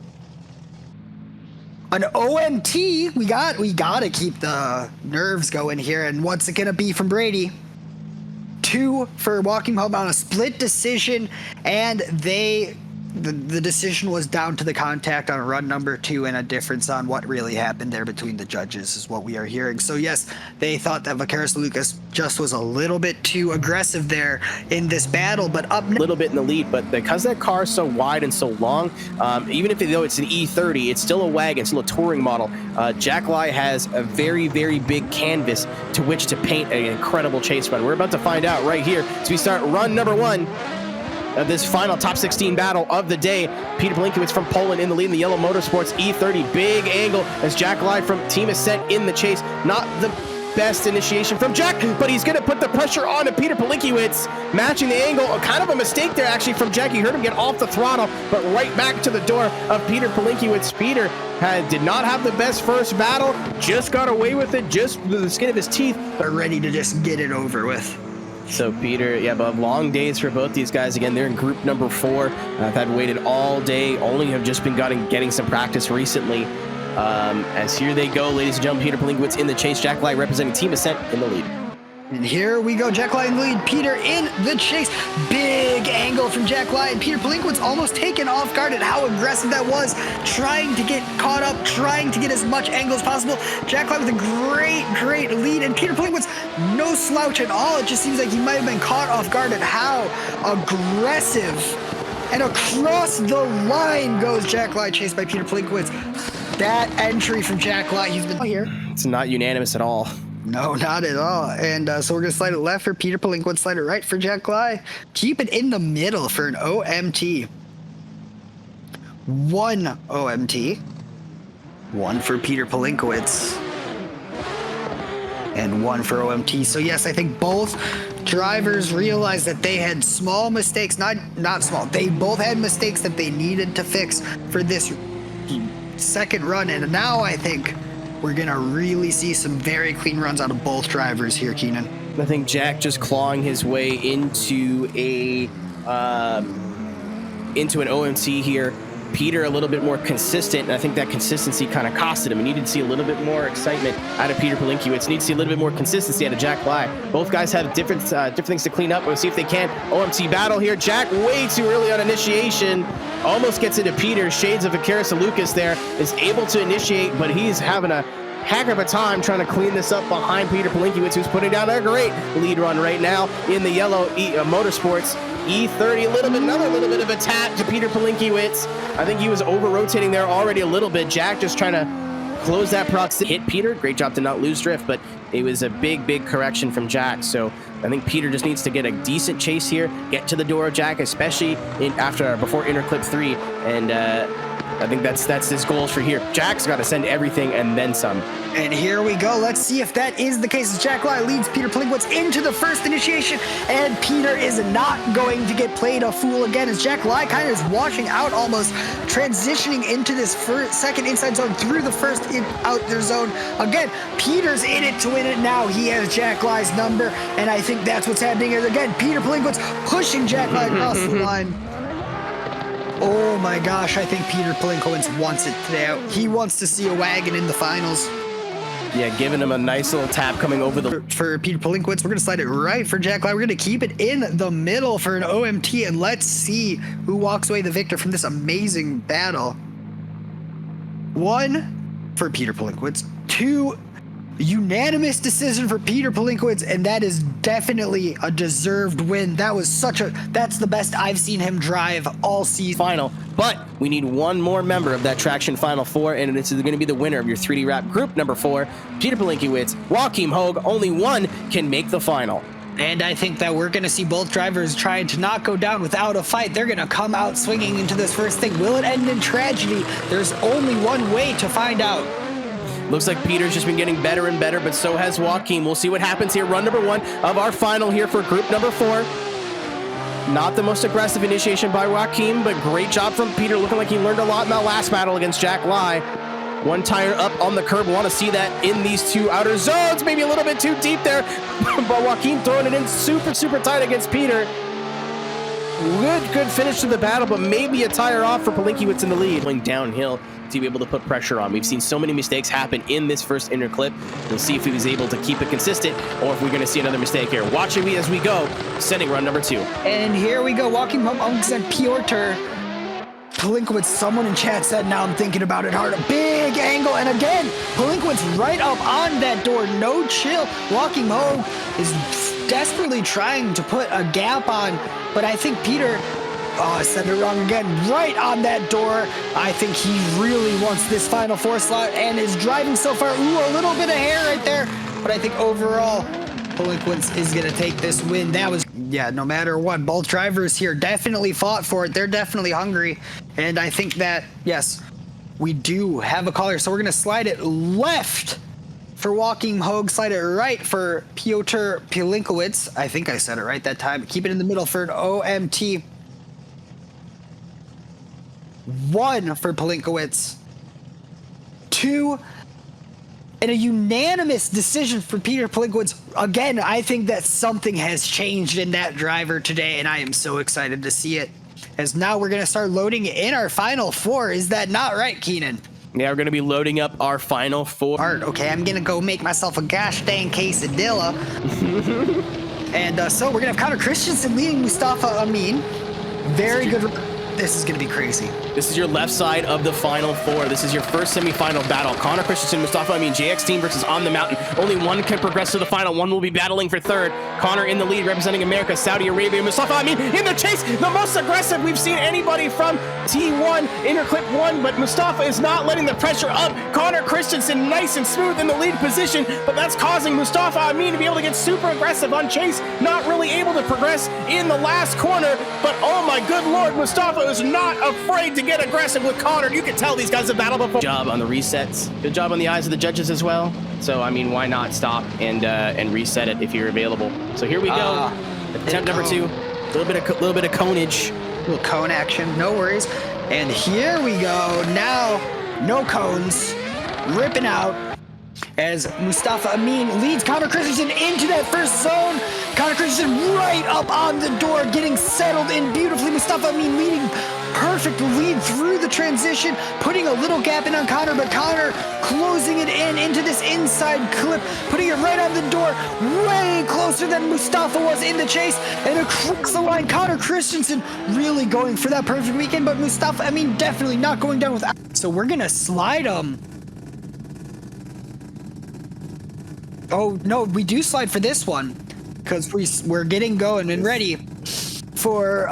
An OMT. We got to keep the nerves going here, and what's it going to be from Brady? 2 for Joaquim Hogue on a split decision, and the decision was down to the contact on run number 2, and a difference on what really happened there between the judges is what we are hearing. So yes, they thought that Vicaris Lucas just was a little bit too aggressive there in this battle, but up a little bit in the lead, but because that car is so wide and so long, even though it's an E30, it's still a wagon, still a touring model. Jack Lai has a very big canvas to which to paint an incredible chase run. We're about to find out right here as we start run number 1 of this final top 16 battle of the day. Peter Polinkowitz from Poland in the lead in the yellow motorsports E30. Big angle as Jack Lai from Team Ascent in the chase. Not the best initiation from Jack, but he's going to put the pressure on to Peter Polinkowitz, matching the angle. Kind of a mistake there actually from Jack. You heard him get off the throttle, but right back to the door of Peter Polinkowitz. Peter did not have the best first battle, just got away with it, just with the skin of his teeth, but ready to just get it over with. So Peter, yeah, but long days for both these guys. Again, they're in group number 4. I've had waited all day, only have just been getting some practice recently. As here they go, ladies and gentlemen, Peter Polinkowitz in the chase, Jack Lai representing Team Ascent in the lead. And here we go, Jack Lai in the lead, Peter in the chase. Big angle from Jack Lai, and Peter Polinkowitz almost taken off guard at how aggressive that was, trying to get caught up, trying to get as much angle as possible. Jack Lai with a great lead, and Peter Polinkowitz no slouch at all. It just seems like he might have been caught off guard at how aggressive. And across the line goes Jack Lai, chased by Peter Polinkowitz. That entry from Jack Lai, he's been here. It's not unanimous at all. No, not at all. And so we're going to slide it left for Peter Polinkowitz, slide it right for Jack Lai. Keep it in the middle for an OMT. 1 OMT. 1 for Peter Polinkowitz. And 1 for OMT. So yes, I think both drivers realized that they had small mistakes. Not small. They both had mistakes that they needed to fix for this second run. And now I think we're going to really see some very clean runs out of both drivers here, Keenan. I think Jack just clawing his way into an OMT here. Peter a little bit more consistent, and I think that consistency kind of costed him. We needed to see a little bit more excitement out of Peter Polinkowitz. Need to see a little bit more consistency out of Jack Lai. Both guys have different things to clean up. We'll see if they can. OMT battle here. Jack way too early on initiation. Almost gets into Peter. Shades of Vicaris Lucas there. Is able to initiate, but he's having a heck of a time trying to clean this up behind Peter Polinkowitz, who's putting down a great lead run right now in the yellow motorsports E30. Another little bit of a tap to Peter Polinkowitz. I think he was over rotating there already a little bit. Jack just trying to close that proximity. Hit Peter. Great job to not lose drift, but it was a big correction from Jack. So I think Peter just needs to get a decent chase here, get to the door of Jack, especially before interclip 3, and I think that's his goals for here. Jack's got to send everything and then some. And here we go. Let's see if that is the case. As Jack Lai leads Peter Plinkowitz into the first initiation, and Peter is not going to get played a fool again, as Jack Lai kind of is washing out, almost transitioning into this second inside zone through the first out there zone. Again, Peter's in it to win it now. He has Jack Lai's number, and I think that's what's happening here. Again, Peter Plinkowitz pushing Jack Lai across the line. Oh my gosh, I think Peter Plinkowitz wants it today. He wants to see a wagon in the finals. Yeah, giving him a nice little tap coming over the... For Peter Plinkowitz, we're going to slide it right for Jack Lai. We're going to keep it in the middle for an OMT, and let's see who walks away the victor from this amazing battle. 1 for Peter Plinkowitz, 2 unanimous decision for Peter Plinkowitz, and that is definitely a deserved win. That's the best I've seen him drive all season. Final, but we need one more member of that Traxion Final 4, and this is going to be the winner of your 3D Wrap Group number 4, Peter Plinkowitz, Joachim Hogue. Only one can make the final. And I think that we're going to see both drivers trying to not go down without a fight. They're going to come out swinging into this first thing. Will it end in tragedy? There's only one way to find out. Looks like Peter's just been getting better and better, but so has Joachim. We'll see what happens here. Run number 1 of our final here for group number 4. Not the most aggressive initiation by Joachim, but great job from Peter. Looking like he learned a lot in that last battle against Jack Lai. One tire up on the curb. Want to see that in these 2 outer zones. Maybe a little bit too deep there, but Joachim throwing it in super tight against Peter. Good finish to the battle, but maybe a tire off for Plinkowitz in the lead. Going downhill to be able to put pressure on. We've seen so many mistakes happen in this first interclip. We'll see if he was able to keep it consistent or if we're going to see another mistake here. Watching me as we go, sending run number 2. And here we go, walking home and Piotr Plinkowitz. Someone in chat said, now I'm thinking about it hard. A big angle, and again, Plinkowitz right up on that door. No chill. Walking home is desperately trying to put a gap on, but I think Peter... Oh, I said it wrong again. Right on that door. I think he really wants this Final 4 slot and is driving so far. Ooh, a little bit of hair right there. But I think overall, Plinkowitz is going to take this win. That was, yeah, no matter what, both drivers here definitely fought for it. They're definitely hungry. And I think that, yes, we do have a caller. So we're going to slide it left for Joachim Hogue, slide it right for Piotr Plinkowitz. I think I said it right that time. Keep it in the middle for an OMT. 1 for Plinkowitz, 2, and a unanimous decision for Peter Plinkowitz. Again, I think that something has changed in that driver today, and I am so excited to see it. As now we're going to start loading in our Final 4. Is that not right, Keenan? Yeah, we're going to be loading up our Final 4. Art, okay, I'm going to go make myself a gosh dang quesadilla. And so we're going to have Connor Christensen leading Mustafa Amin. Very good. This is going to be crazy. This is your left side of the Final 4. This is your first semifinal battle. Connor Christensen, Mustafa Amin, JX team versus On the Mountain. Only one can progress to the final. One will be battling for 3rd. Connor in the lead, representing America, Saudi Arabia. Mustafa Amin in the chase. The most aggressive we've seen anybody from T1, Interclip 1, but Mustafa is not letting the pressure up. Connor Christensen nice and smooth in the lead position, but that's causing Mustafa Amin to be able to get super aggressive on chase. Not really able to progress in the last corner, but oh my good lord, Mustafa is not afraid to get aggressive with Connor. You can tell these guys have battled before. Good job on the resets. Good job on the eyes of the judges as well. So, I mean, why not stop and reset it if you're available? So here we go. Attempt number 2. A little bit of conage. A little cone action. No worries. And here we go. Now, no cones. Ripping out. As Mustafa Amin leads Connor Christensen into that first zone. Connor Christensen right up on the door, getting settled in beautifully. Mustafa Amin leading perfect lead through the transition, putting a little gap in on Connor, but Connor closing it in into this inside clip, putting it right on the door, way closer than Mustafa was in the chase, and across the line, Connor Christensen really going for that perfect weekend, but Mustafa Amin definitely not going down without. So we're gonna slide him. Oh no, we do slide for this one because we're getting going and ready for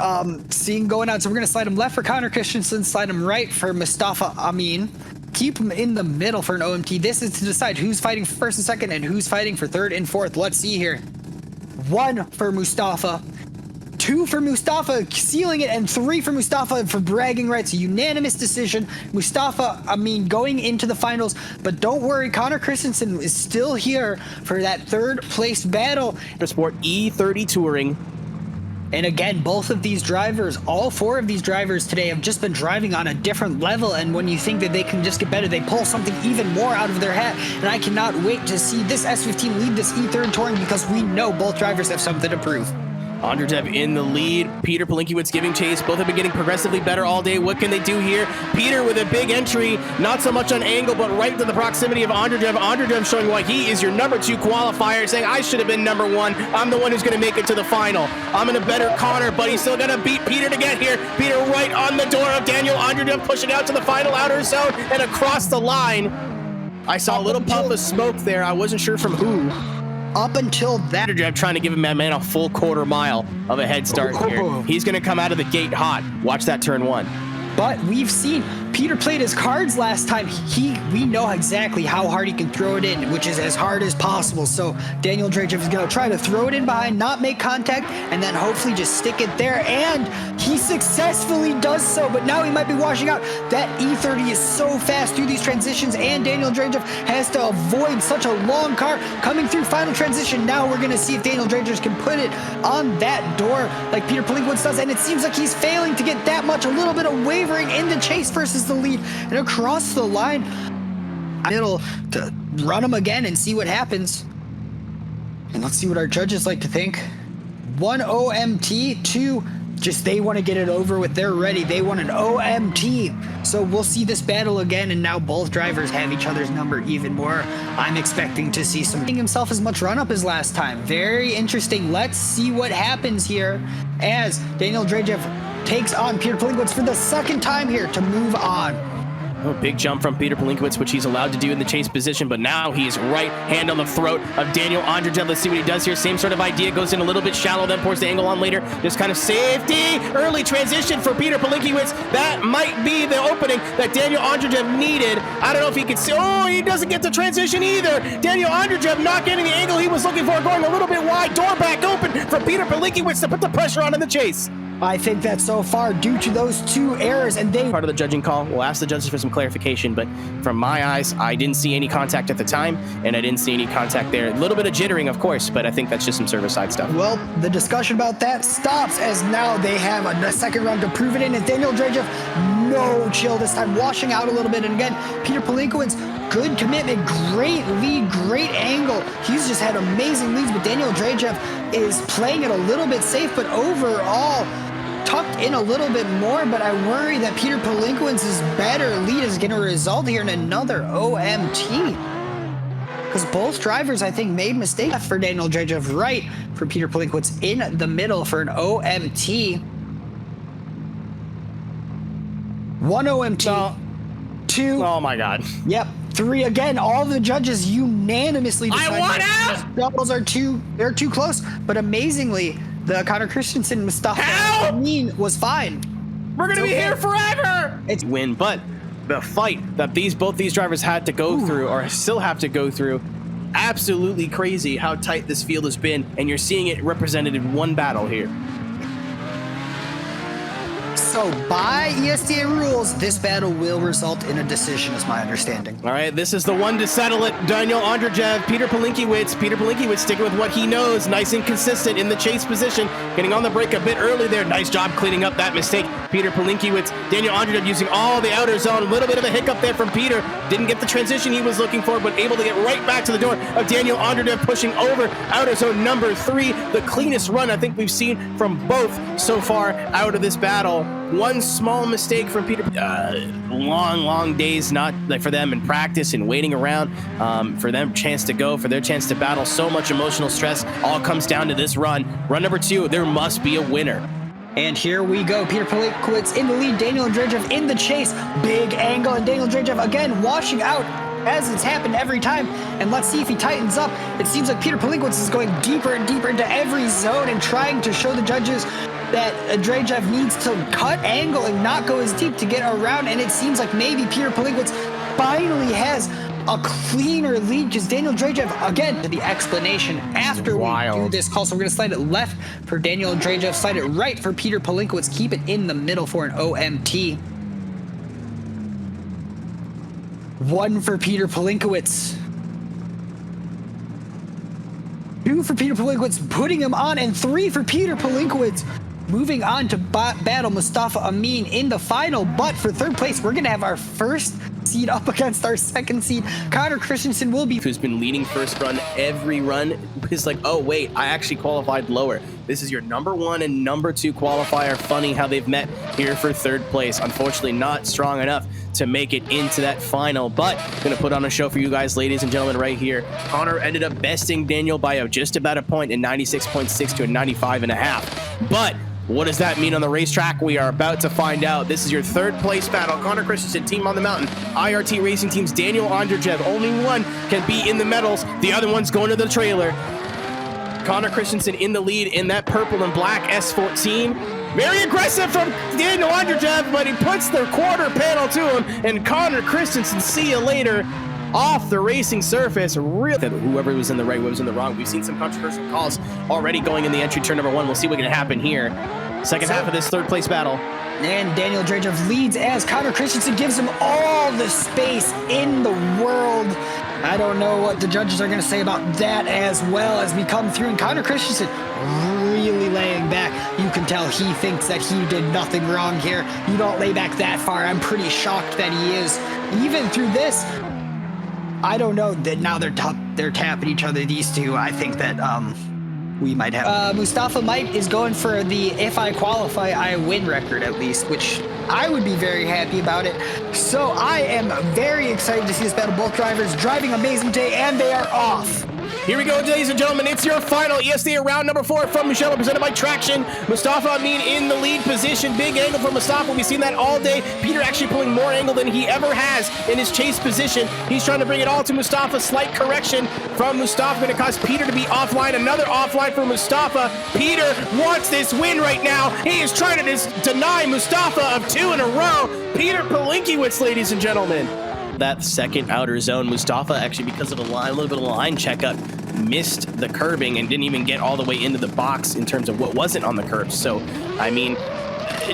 seeing going out. So we're gonna slide him left for Connor Christensen, slide him right for Mustafa Amin. keep them in the middle for an OMT. This is to decide who's fighting for first and second and who's fighting for third and fourth. Let's see here. 1 for Mustafa. 2 for Mustafa, sealing it, and 3 for Mustafa for bragging rights. Unanimous decision. Mustafa, I mean, going into the finals, but don't worry, Connor Christensen is still here for that third place battle. Sport E30 Touring. And again, both of these drivers, all 4 of these drivers today have just been driving on a different level, and when you think that they can just get better, they pull something even more out of their hat. And I cannot wait to see this S15 lead this E30 Touring, because we know both drivers have something to prove. Andrejev in the lead. Peter Palinkiewicz giving chase. Both have been getting progressively better all day. What can they do here? Peter with a big entry, not so much on angle, but right to the proximity of Andrejev. Andrejev showing why he is your number 2 qualifier, saying, I should have been number 1. I'm the one who's going to make it to the final. I'm going to better Connor, but he's still going to beat Peter to get here. Peter right on the door of Daniel Andrejev, pushing out to the final outer zone and across the line. I saw a little puff of smoke there. I wasn't sure from who. Up until that, Andrejev trying to give him that man a full quarter mile of a head start here. He's going to come out of the gate hot. Watch that turn 1. but we've seen Peter played his cards last time. We know exactly how hard he can throw it in, which is as hard as possible. So Daniel Andrejev is going to try to throw it in behind, not make contact, and then hopefully just stick it there. And he successfully does so, but now he might be washing out. That E30 is so fast through these transitions, and Daniel Andrejev has to avoid such a long car coming through final transition. Now we're going to see if Daniel Andrejev can put it on that door like Peter Palinkiewicz does, and it seems like he's failing to get that much, a little bit of wavering in the chase versus the lead, and across the line middle to run him again and see what happens. And let's see what our judges like to think. 1 OMT, 2 just they want to get it over with. They're ready. They want an OMT. So we'll see this battle again, and now both drivers have each other's number even more. I'm expecting to see some himself as much run up as last time. Very interesting. Let's see what happens here as Daniel Andrejev takes on Peter Palinkiewicz for the second time here to move on. Oh, big jump from Peter Palinkiewicz, which he's allowed to do in the chase position, but now he's right hand on the throat of Daniel Andrejev. Let's see what he does here. Same sort of idea, goes in a little bit shallow, then pours the angle on later. Just kind of safety, early transition for Peter Palinkiewicz. That might be the opening that Daniel Andrejev needed. I don't know if he can see. Oh, he doesn't get the transition either. Daniel Andrejev not getting the angle he was looking for, going a little bit wide. Door back open for Peter Palinkiewicz to put the pressure on in the chase. I think that so far, due to those two errors, and they part of the judging call. We'll ask the judges for some clarification, but from my eyes, I didn't see any contact at the time, and I didn't see any contact there. A little bit of jittering, of course, but I think that's just some service side stuff. Well, the discussion about that stops as now they have a second round to prove it in, and Daniel Andrejev, no chill this time, washing out a little bit, and again, Peter Palinkiewicz, good commitment, great lead, great angle. He's just had amazing leads, but Daniel Andrejev is playing it a little bit safe, but overall, tucked in a little bit more, but I worry that Peter Palinkiewicz's better lead is going to result here in another OMT. Because both drivers, I think, made mistakes. Left for Daniel Andrejev, right for Peter Palinkiewicz in the middle for an OMT. 1 OMT, No. 2. Oh my God. Yep. 3 again. All the judges unanimously decided doubles are they're too close. But amazingly, the Connor Christensen Mustafa was fine. We're gonna be here forever. It's win, but the fight that both these drivers had to go through, or still have to go through, absolutely crazy how tight this field has been, and you're seeing it represented in one battle here. So by ESDA rules, this battle will result in a decision, is my understanding. All right, this is the one to settle it. Daniel Andrejev, Peter Palinkiewicz. Peter Palinkiewicz sticking with what he knows, nice and consistent in the chase position, getting on the break a bit early there. Nice job cleaning up that mistake. Peter Palinkiewicz, Daniel Andrejev using all the outer zone. A little bit of a hiccup there from Peter. Didn't get the transition he was looking for, but able to get right back to the door of Daniel Andrejev, pushing over outer zone number 3. The cleanest run I think we've seen from both so far out of this battle. One small mistake from Peter. Long days not like for them in practice and waiting around for them chance to go, for their chance to battle. So much emotional stress all comes down to this run. Run number 2, there must be a winner. And here we go. Peter Palinkiewicz in the lead, Daniel Andrejev in the chase. Big angle, and Daniel Andrejev again washing out as it's happened every time. And let's see if he tightens up. It seems like Peter Palinkiewicz is going deeper and deeper into every zone and trying to show the judges that Andrejev needs to cut angle and not go as deep to get around. And it seems like maybe Peter Palinkiewicz finally has a cleaner lead because Daniel Drajev, again, to the explanation after we do this call. So we're going to slide it left for Daniel Drajev, slide it right for Peter Polinkowicz, keep it in the middle for an OMT. 1 for Peter Polinkowicz. 2 for Peter Polinkowicz, putting him on, and 3 for Peter Polinkowicz. Moving on to battle Mustafa Amin in the final, but for third place, we're going to have our first seed up against our second seed. Connor Christensen will be... Who's been leading first run every run, is like, oh wait, I actually qualified lower. This is your number 1 and number 2 qualifier. Funny how they've met here for third place. Unfortunately, not strong enough to make it into that final, but gonna put on a show for you guys, ladies and gentlemen, right here. Connor ended up besting Daniel by just about a point in 96.6 to a 95.5. But what does that mean on the racetrack? We are about to find out. This is your third place battle. Connor Christensen, Team on the Mountain. IRT Racing Team's Daniel Andrejev. Only one can be in the medals. The other one's going to the trailer. Connor Christensen in the lead in that purple and black S14. Very aggressive from Daniel Andrejev, but he puts the quarter panel to him. And Connor Christensen, see you later. Off the racing surface, really. Whoever was in the right, whoever was in the wrong. We've seen some controversial calls already going in the entry turn number 1. We'll see what's going to happen here. Second half of this third place battle. And Daniel Drajev leads as Connor Christensen gives him all the space in the world. I don't know what the judges are going to say about that as well as we come through. And Connor Christensen really laying back. You can tell he thinks that he did nothing wrong here. You don't lay back that far. I'm pretty shocked that he is. Even through this, I don't know that now they're tapping each other, these two. I think that we might have. Mustafa Might is going for the if I qualify, I win record at least, which I would be very happy about it. So I am very excited to see this battle. Both drivers driving amazing today, and they are off. Here we go, ladies and gentlemen. It's your final ESDA round number 4 from Mugello, presented by Traxion. Mustafa Amin in the lead position. Big angle for Mustafa. We've seen that all day. Peter actually pulling more angle than he ever has in his chase position. He's trying to bring it all to Mustafa. Slight correction from Mustafa going to cause Peter to be offline. Another offline for Mustafa. Peter wants this win right now. He is trying to deny Mustafa of 2 in a row. Peter Polinkowicz, ladies and gentlemen. That second outer zone, Mustafa actually, because of a little bit of a line checkup, missed the curbing and didn't even get all the way into the box in terms of what wasn't on the curbs. So, I mean,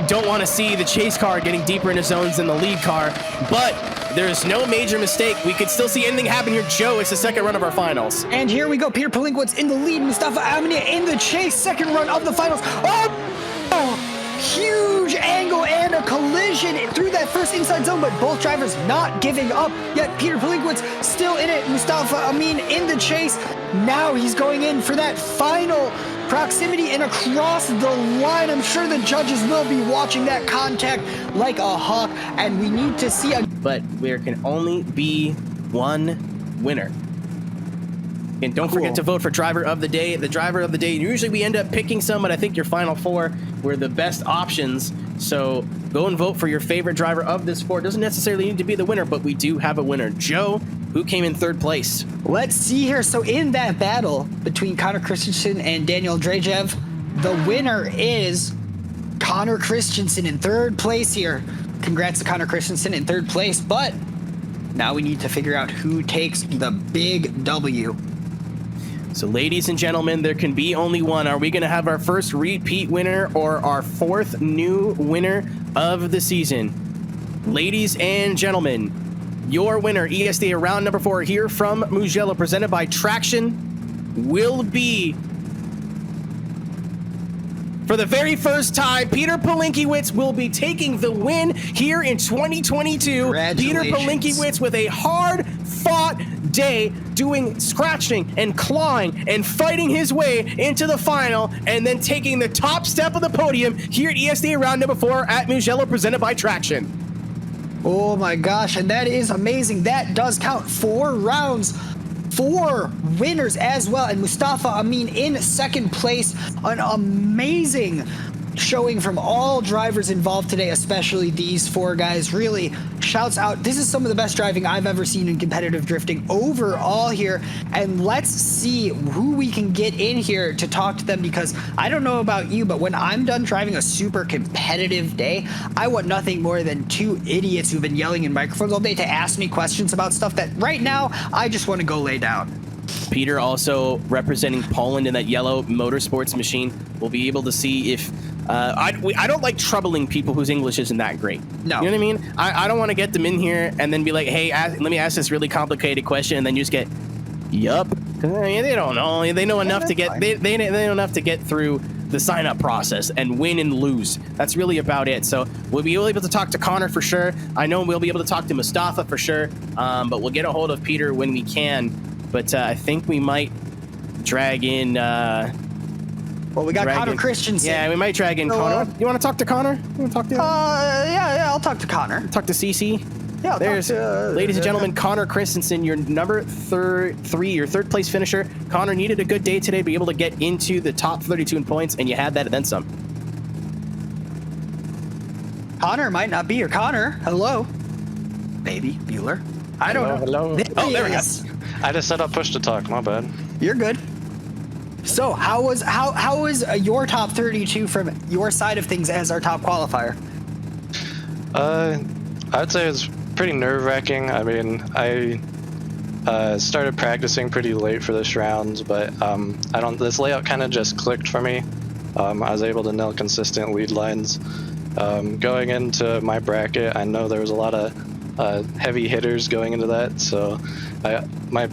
don't want to see the chase car getting deeper into zones than the lead car, but there's no major mistake. We could still see anything happen here. Joe, it's the second run of our finals. And here we go. Peter Polinkowicz in the lead. Mustafa Amin in the chase. Second run of the finals. Oh! Huge angle and a collision through that first inside zone, but both drivers not giving up. Yet Peter Polinkowicz still in it. Mustafa Amin in the chase. Now he's going in for that final proximity and across the line. I'm sure the judges will be watching that contact like a hawk, and we need to see a... But there can only be one winner. And don't forget to vote for driver of the day. The driver of the day, usually we end up picking some, but I think your final 4 were the best options. So go and vote for your favorite driver of this 4. It doesn't necessarily need to be the winner, but we do have a winner. Joe, who came in third place? Let's see here. So in that battle between Connor Christensen and Daniel Drajev, the winner is Connor Christensen in third place here. Congrats to Connor Christensen in third place, but now we need to figure out who takes the big W. So ladies and gentlemen, there can be only one. Are we going to have our first repeat winner or our 4th new winner of the season? Ladies and gentlemen, your winner, ESDA round number 4 here from Mugello, presented by Traxion, will be, for the very first time, Peter Polinkowicz will be taking the win here in 2022. Peter Polinkowicz with a hard-fought day, doing scratching and clawing and fighting his way into the final, and then taking the top step of the podium here at ESDA round number 4 at Mugello, presented by Traxion. Oh my gosh, and that is amazing. That does count. 4 rounds, 4 winners as well, and Mustafa Amin in second place. An amazing showing from all drivers involved today, especially these 4 guys. Really, shouts out. This is some of the best driving I've ever seen in competitive drifting overall here. And let's see who we can get in here to talk to them, because I don't know about you, but when I'm done driving a super competitive day, I want nothing more than 2 idiots who've been yelling in microphones all day to ask me questions about stuff that right now I just want to go lay down. Peter, also representing Poland in that yellow motorsports machine. We'll be able to see if I don't like troubling people whose English isn't that great. No. You know what I mean? I don't want to get them in here and then be like, hey, let me ask this really complicated question, and then you just get, yup. They don't know. They know enough to get they know enough to get through the sign up process and win and lose. That's really about it. So we'll be able to talk to Connor for sure. I know we'll be able to talk to Mustafa for sure. But we'll get a hold of Peter when we can. But I think we might drag in. Well, we got Connor Christensen. Yeah, we might drag in Connor. You want to talk to Connor? You want to talk to him? Yeah, I'll talk to Connor. Talk to CC. Yeah, there's, ladies and gentlemen, Connor Christensen, your your third place finisher. Connor needed a good day today to be able to get into the top 32 in points, and you had that and then some. Connor might not be here. Connor, hello, baby Bueller. I don't know. Hello. There we go. I just said I'll push to talk. My bad. You're good. So how was your top 32 from your side of things as our top qualifier? I'd say it's pretty nerve-wracking. I mean, I started practicing pretty late for this round, but this layout kind of just clicked for me. I was able to nail consistent lead lines. Going into my bracket, I know there was a lot of heavy hitters going into that, so my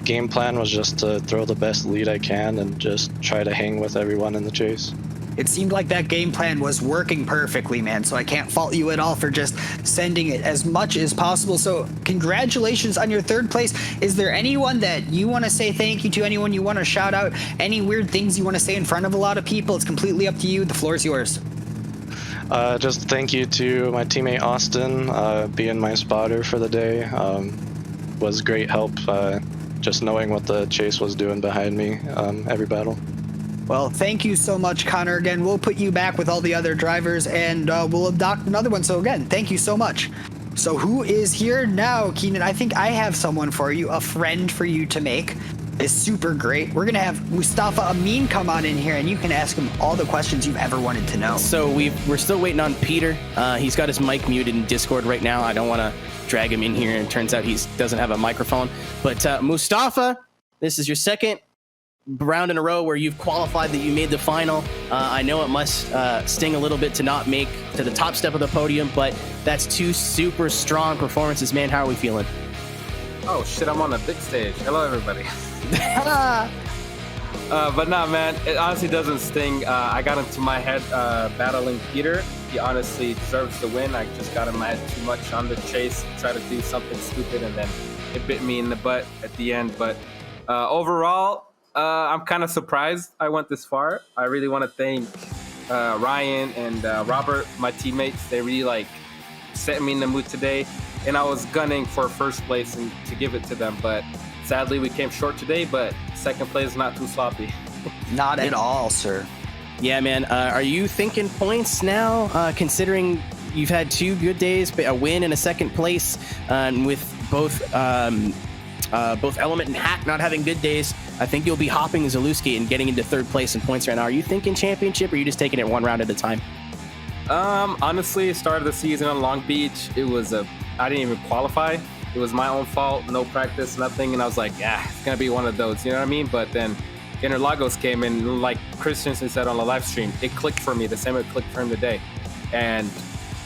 game plan was just to throw the best lead I can and just try to hang with everyone in the chase. It seemed like that game plan was working perfectly, man, so I can't fault you at all for just sending it as much as possible. So congratulations on your third place. Is there anyone that you want to say thank you to, anyone you want to shout out, any weird things you want to say in front of a lot of people? It's completely up to you. The floor is yours. Just thank you to my teammate Austin, being my spotter for the day. Was great help, just knowing what the chase was doing behind me every battle. Well, thank you so much, Connor. Again, we'll put you back with all the other drivers, and we'll adopt another one. So again, thank you so much. So who is here now, Keenan? I think I have someone for you, a friend for you to make. It's super great. We're going to have Mustafa Amin come on in here, and you can ask him all the questions you've ever wanted to know. So we're still waiting on Peter. He's got his mic muted in Discord right now. I don't want to drag him in here, and it turns out he doesn't have a microphone. But Mustafa, this is your second round in a row where you've qualified that you made the final. I know it must sting a little bit to not make to the top step of the podium, but that's 2 super strong performances, man. How are we feeling? Oh shit, I'm on a big stage. Hello everybody. But nah, man, it honestly doesn't sting. I got into my head battling Peter. He honestly deserves the win. I just got in my head too much on the chase, try to do something stupid, and then it bit me in the butt at the end. But overall, I'm kind of surprised I went this far. I really want to thank Ryan and Robert, my teammates. They really set me in the mood today, and I was gunning for first place and to give it to them, but sadly we came short today. But second place is not too sloppy. Not at all, sir. Yeah, man. Are you thinking points now, considering you've had 2 good days, a win and a second place, and with both Element and Hack not having good days? I think you'll be hopping Zalewski and getting into third place in points right now. Are you thinking championship, or are you just taking it one round at a time? Honestly, started the season on Long Beach. I didn't even qualify. It was my own fault, no practice, nothing, and I was like, it's gonna be one of those, you know what I mean? But then Interlagos came in, like Christensen said on the live stream, it clicked for me the same way it clicked for him today. And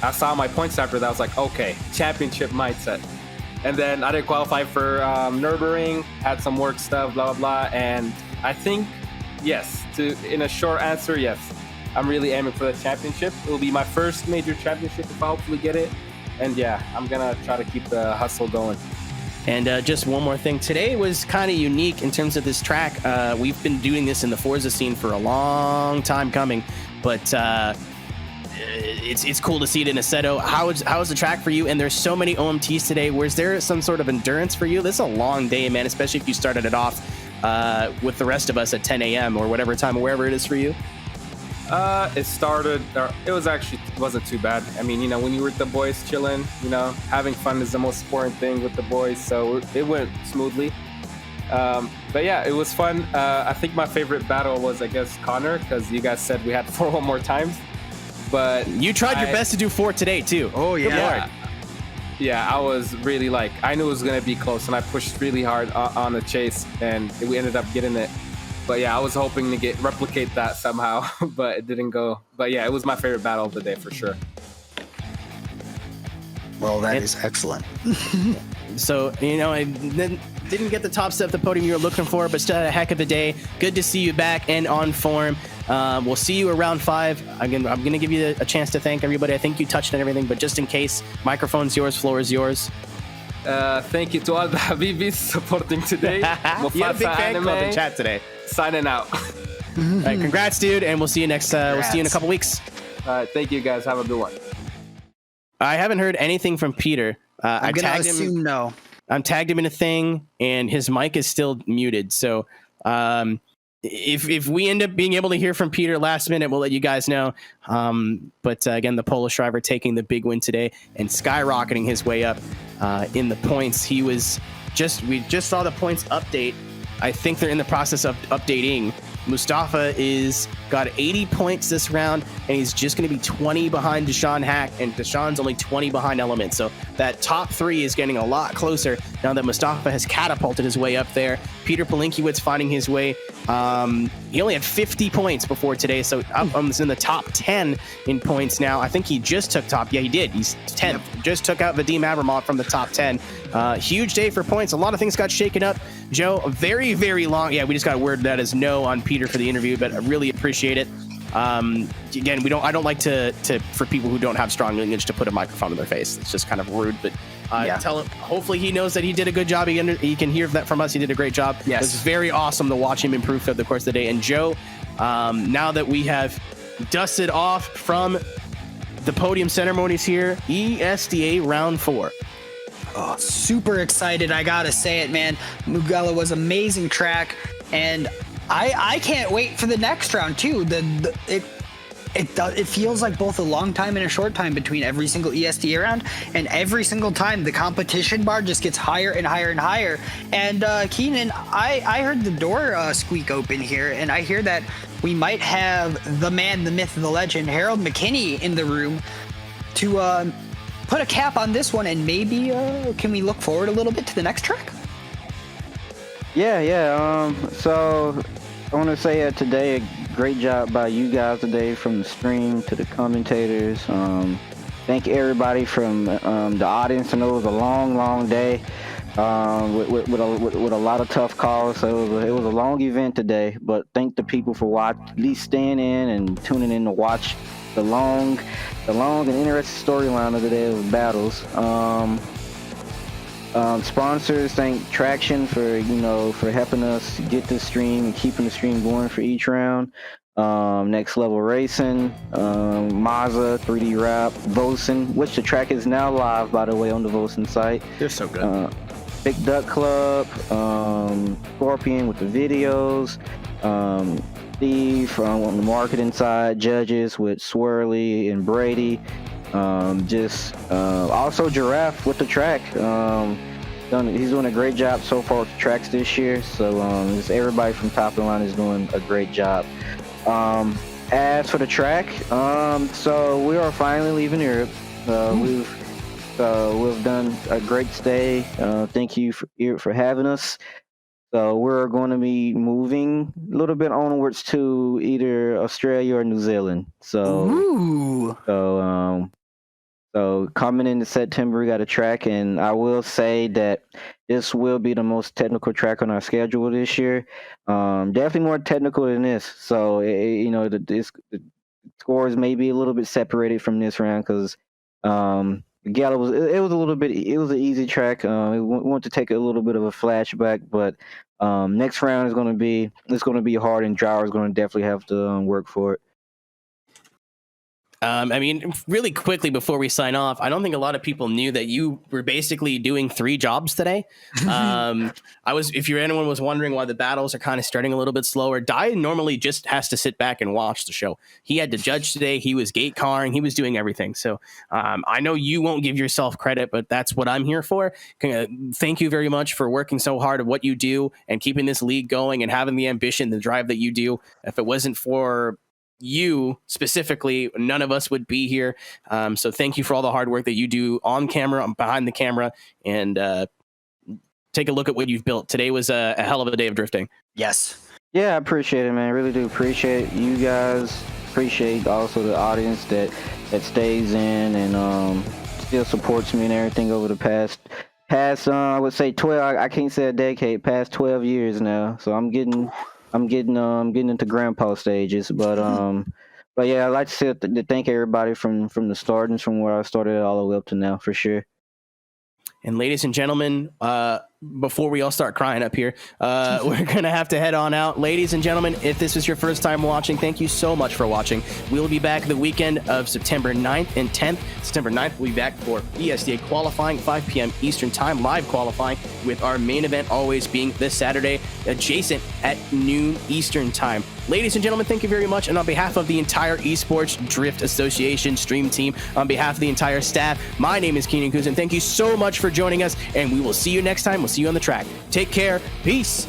I saw my points after that. I was like, okay, championship mindset. And then I didn't qualify for Nürburgring, had some work stuff, blah, blah, blah. And I think, yes, in a short answer, yes, I'm really aiming for the championship. It will be my first major championship if I hopefully get it. And yeah, I'm going to try to keep the hustle going. And just one more thing. Today was kind of unique in terms of this track. We've been doing this in the Forza scene for a long time coming, but it's cool to see it in Assetto. How is the track for you? And there's so many OMTs today. Was there some sort of endurance for you? This is a long day, man, especially if you started it off with the rest of us at 10 a.m. or whatever time, wherever it is for you. It started. It wasn't too bad. I mean, when you were with the boys chilling, having fun is the most important thing with the boys. So it went smoothly. But yeah, it was fun. I think my favorite battle was, I guess, Connor, because you guys said we had 4 one more times. But you tried your best to do 4 today too. Oh yeah. Yeah, I was really I knew it was gonna be close, and I pushed really hard on the chase, and we ended up getting it. But yeah, I was hoping to replicate that somehow, but it didn't go. But yeah, it was my favorite battle of the day for sure. Well, that is excellent. So, I didn't get the top step the podium you were looking for, but still had a heck of a day. Good to see you back and on form. We'll see you around 5. I'm going to give you a chance to thank everybody. I think you touched on everything, but just in case, microphone's yours, floor is yours. Thank you to all the Habibis supporting today. You had a big fan club in chat today. Signing out. All right, congrats, dude, and we'll see you next. We'll see you in a couple weeks. All right, thank you guys. Have a good one. I haven't heard anything from Peter. I'm gonna assume no. I'm tagged him in a thing, and his mic is still muted. So if we end up being able to hear from Peter last minute, we'll let you guys know. But again, the Polish driver taking the big win today and skyrocketing his way up in the points. We just saw the points update. I think they're in the process of updating. Mustafa got 80 points this round, and he's just going to be 20 behind Deshaun Hack, and Deshaun's only 20 behind Element. So that top 3 is getting a lot closer now that Mustafa has catapulted his way up there. Peter Palinkiewicz finding his way. He only had 50 points before today, so he's in the top 10 in points now. I think he just took top. Yeah, he did. He's 10th. Just took out Vadim Abramov from the top 10. Huge day for points. A lot of things got shaken up. Joe, very, very long. Yeah, we just got a word that is no on Peter for the interview, but I really appreciate it. Again, I don't like to for people who don't have strong English to put a microphone in their face. It's just kind of rude, but tell him, hopefully he knows that he did a good job. He can hear that from us. He did a great job. Yes. It was very awesome to watch him improve throughout the course of the day. And Joe, now that we have dusted off from the podium ceremonies here, ESDA round 4. Oh, super excited. I gotta say it, man. Mugello was amazing track, and I can't wait for the next round too. It feels like both a long time and a short time between every single ESDA round, and every single time the competition bar just gets higher and higher and higher. And Keenan, I heard the door squeak open here, and I hear that we might have the man, the myth, the legend, Harold McKinney in the room to put a cap on this one, and maybe can we look forward a little bit to the next track? Yeah. So I want to say today, a great job by you guys today, from the stream to the commentators. Thank everybody from the audience. I know it was a long day with a lot of tough calls. So it was a long event today. But thank the people for at least staying in and tuning in to watch the long and interesting storyline of the day of battles. Sponsors, thank Traxion for helping us get the stream and keeping the stream going for each round. Next Level Racing, Moza, 3D Rap, Vosan, which the track is now live, by the way, on the Vosan site. They're so good. Big Duck Club, Scorpion with the videos, Steve on the marketing side, Judges with Swirly and Brady. Also Giraffe with the track. He's doing a great job so far with the tracks this year. So just everybody from top of the line is doing a great job. As for the track, so we are finally leaving Europe. We've done a great stay. Thank you for having us. So we're going to be moving a little bit onwards to either Australia or New Zealand. So coming into September, we got a track, and I will say that this will be the most technical track on our schedule this year. Definitely more technical than this. So the scores may be a little bit separated from this round because Mugello was an easy track. We want to take a little bit of a flashback, but next round is going to be hard, and Driver is going to definitely have to work for it. I mean, really quickly before we sign off, I don't think a lot of people knew that you were basically doing 3 jobs today. If anyone was wondering why the battles are kind of starting a little bit slower, Dai normally just has to sit back and watch the show. He had to judge today. He was gate carring. He was doing everything. So I know you won't give yourself credit, but that's what I'm here for. Thank you very much for working so hard at what you do and keeping this league going and having the ambition, the drive that you do. If it wasn't for you specifically, none of us would be here. So thank you for all the hard work that you do on camera, behind the camera, and take a look at what you've built. Today was a hell of a day of drifting. Yes. Yeah, I appreciate it, man. I really do appreciate you guys. Appreciate also the audience that stays in and still supports me and everything over the past I would say 12. I can't say a decade. Past 12 years now. So I'm getting into grandpa stages, but yeah, I'd like to thank everybody from the start and from where I started all the way up to now, for sure. And ladies and gentlemen, before we all start crying up here, we're going to have to head on out. Ladies and gentlemen, if this is your first time watching, thank you so much for watching. We'll be back the weekend of September 9th and 10th. September 9th, we'll be back for ESDA qualifying, 5 p.m. Eastern time, live qualifying, with our main event always being this Saturday, adjacent at noon Eastern time. Ladies and gentlemen, thank you very much. And on behalf of the entire Esports Drift Association stream team, on behalf of the entire staff, my name is Keenan Kuzin. Thank you so much for joining us, and we will see you next time. We'll see you on the track. Take care. Peace.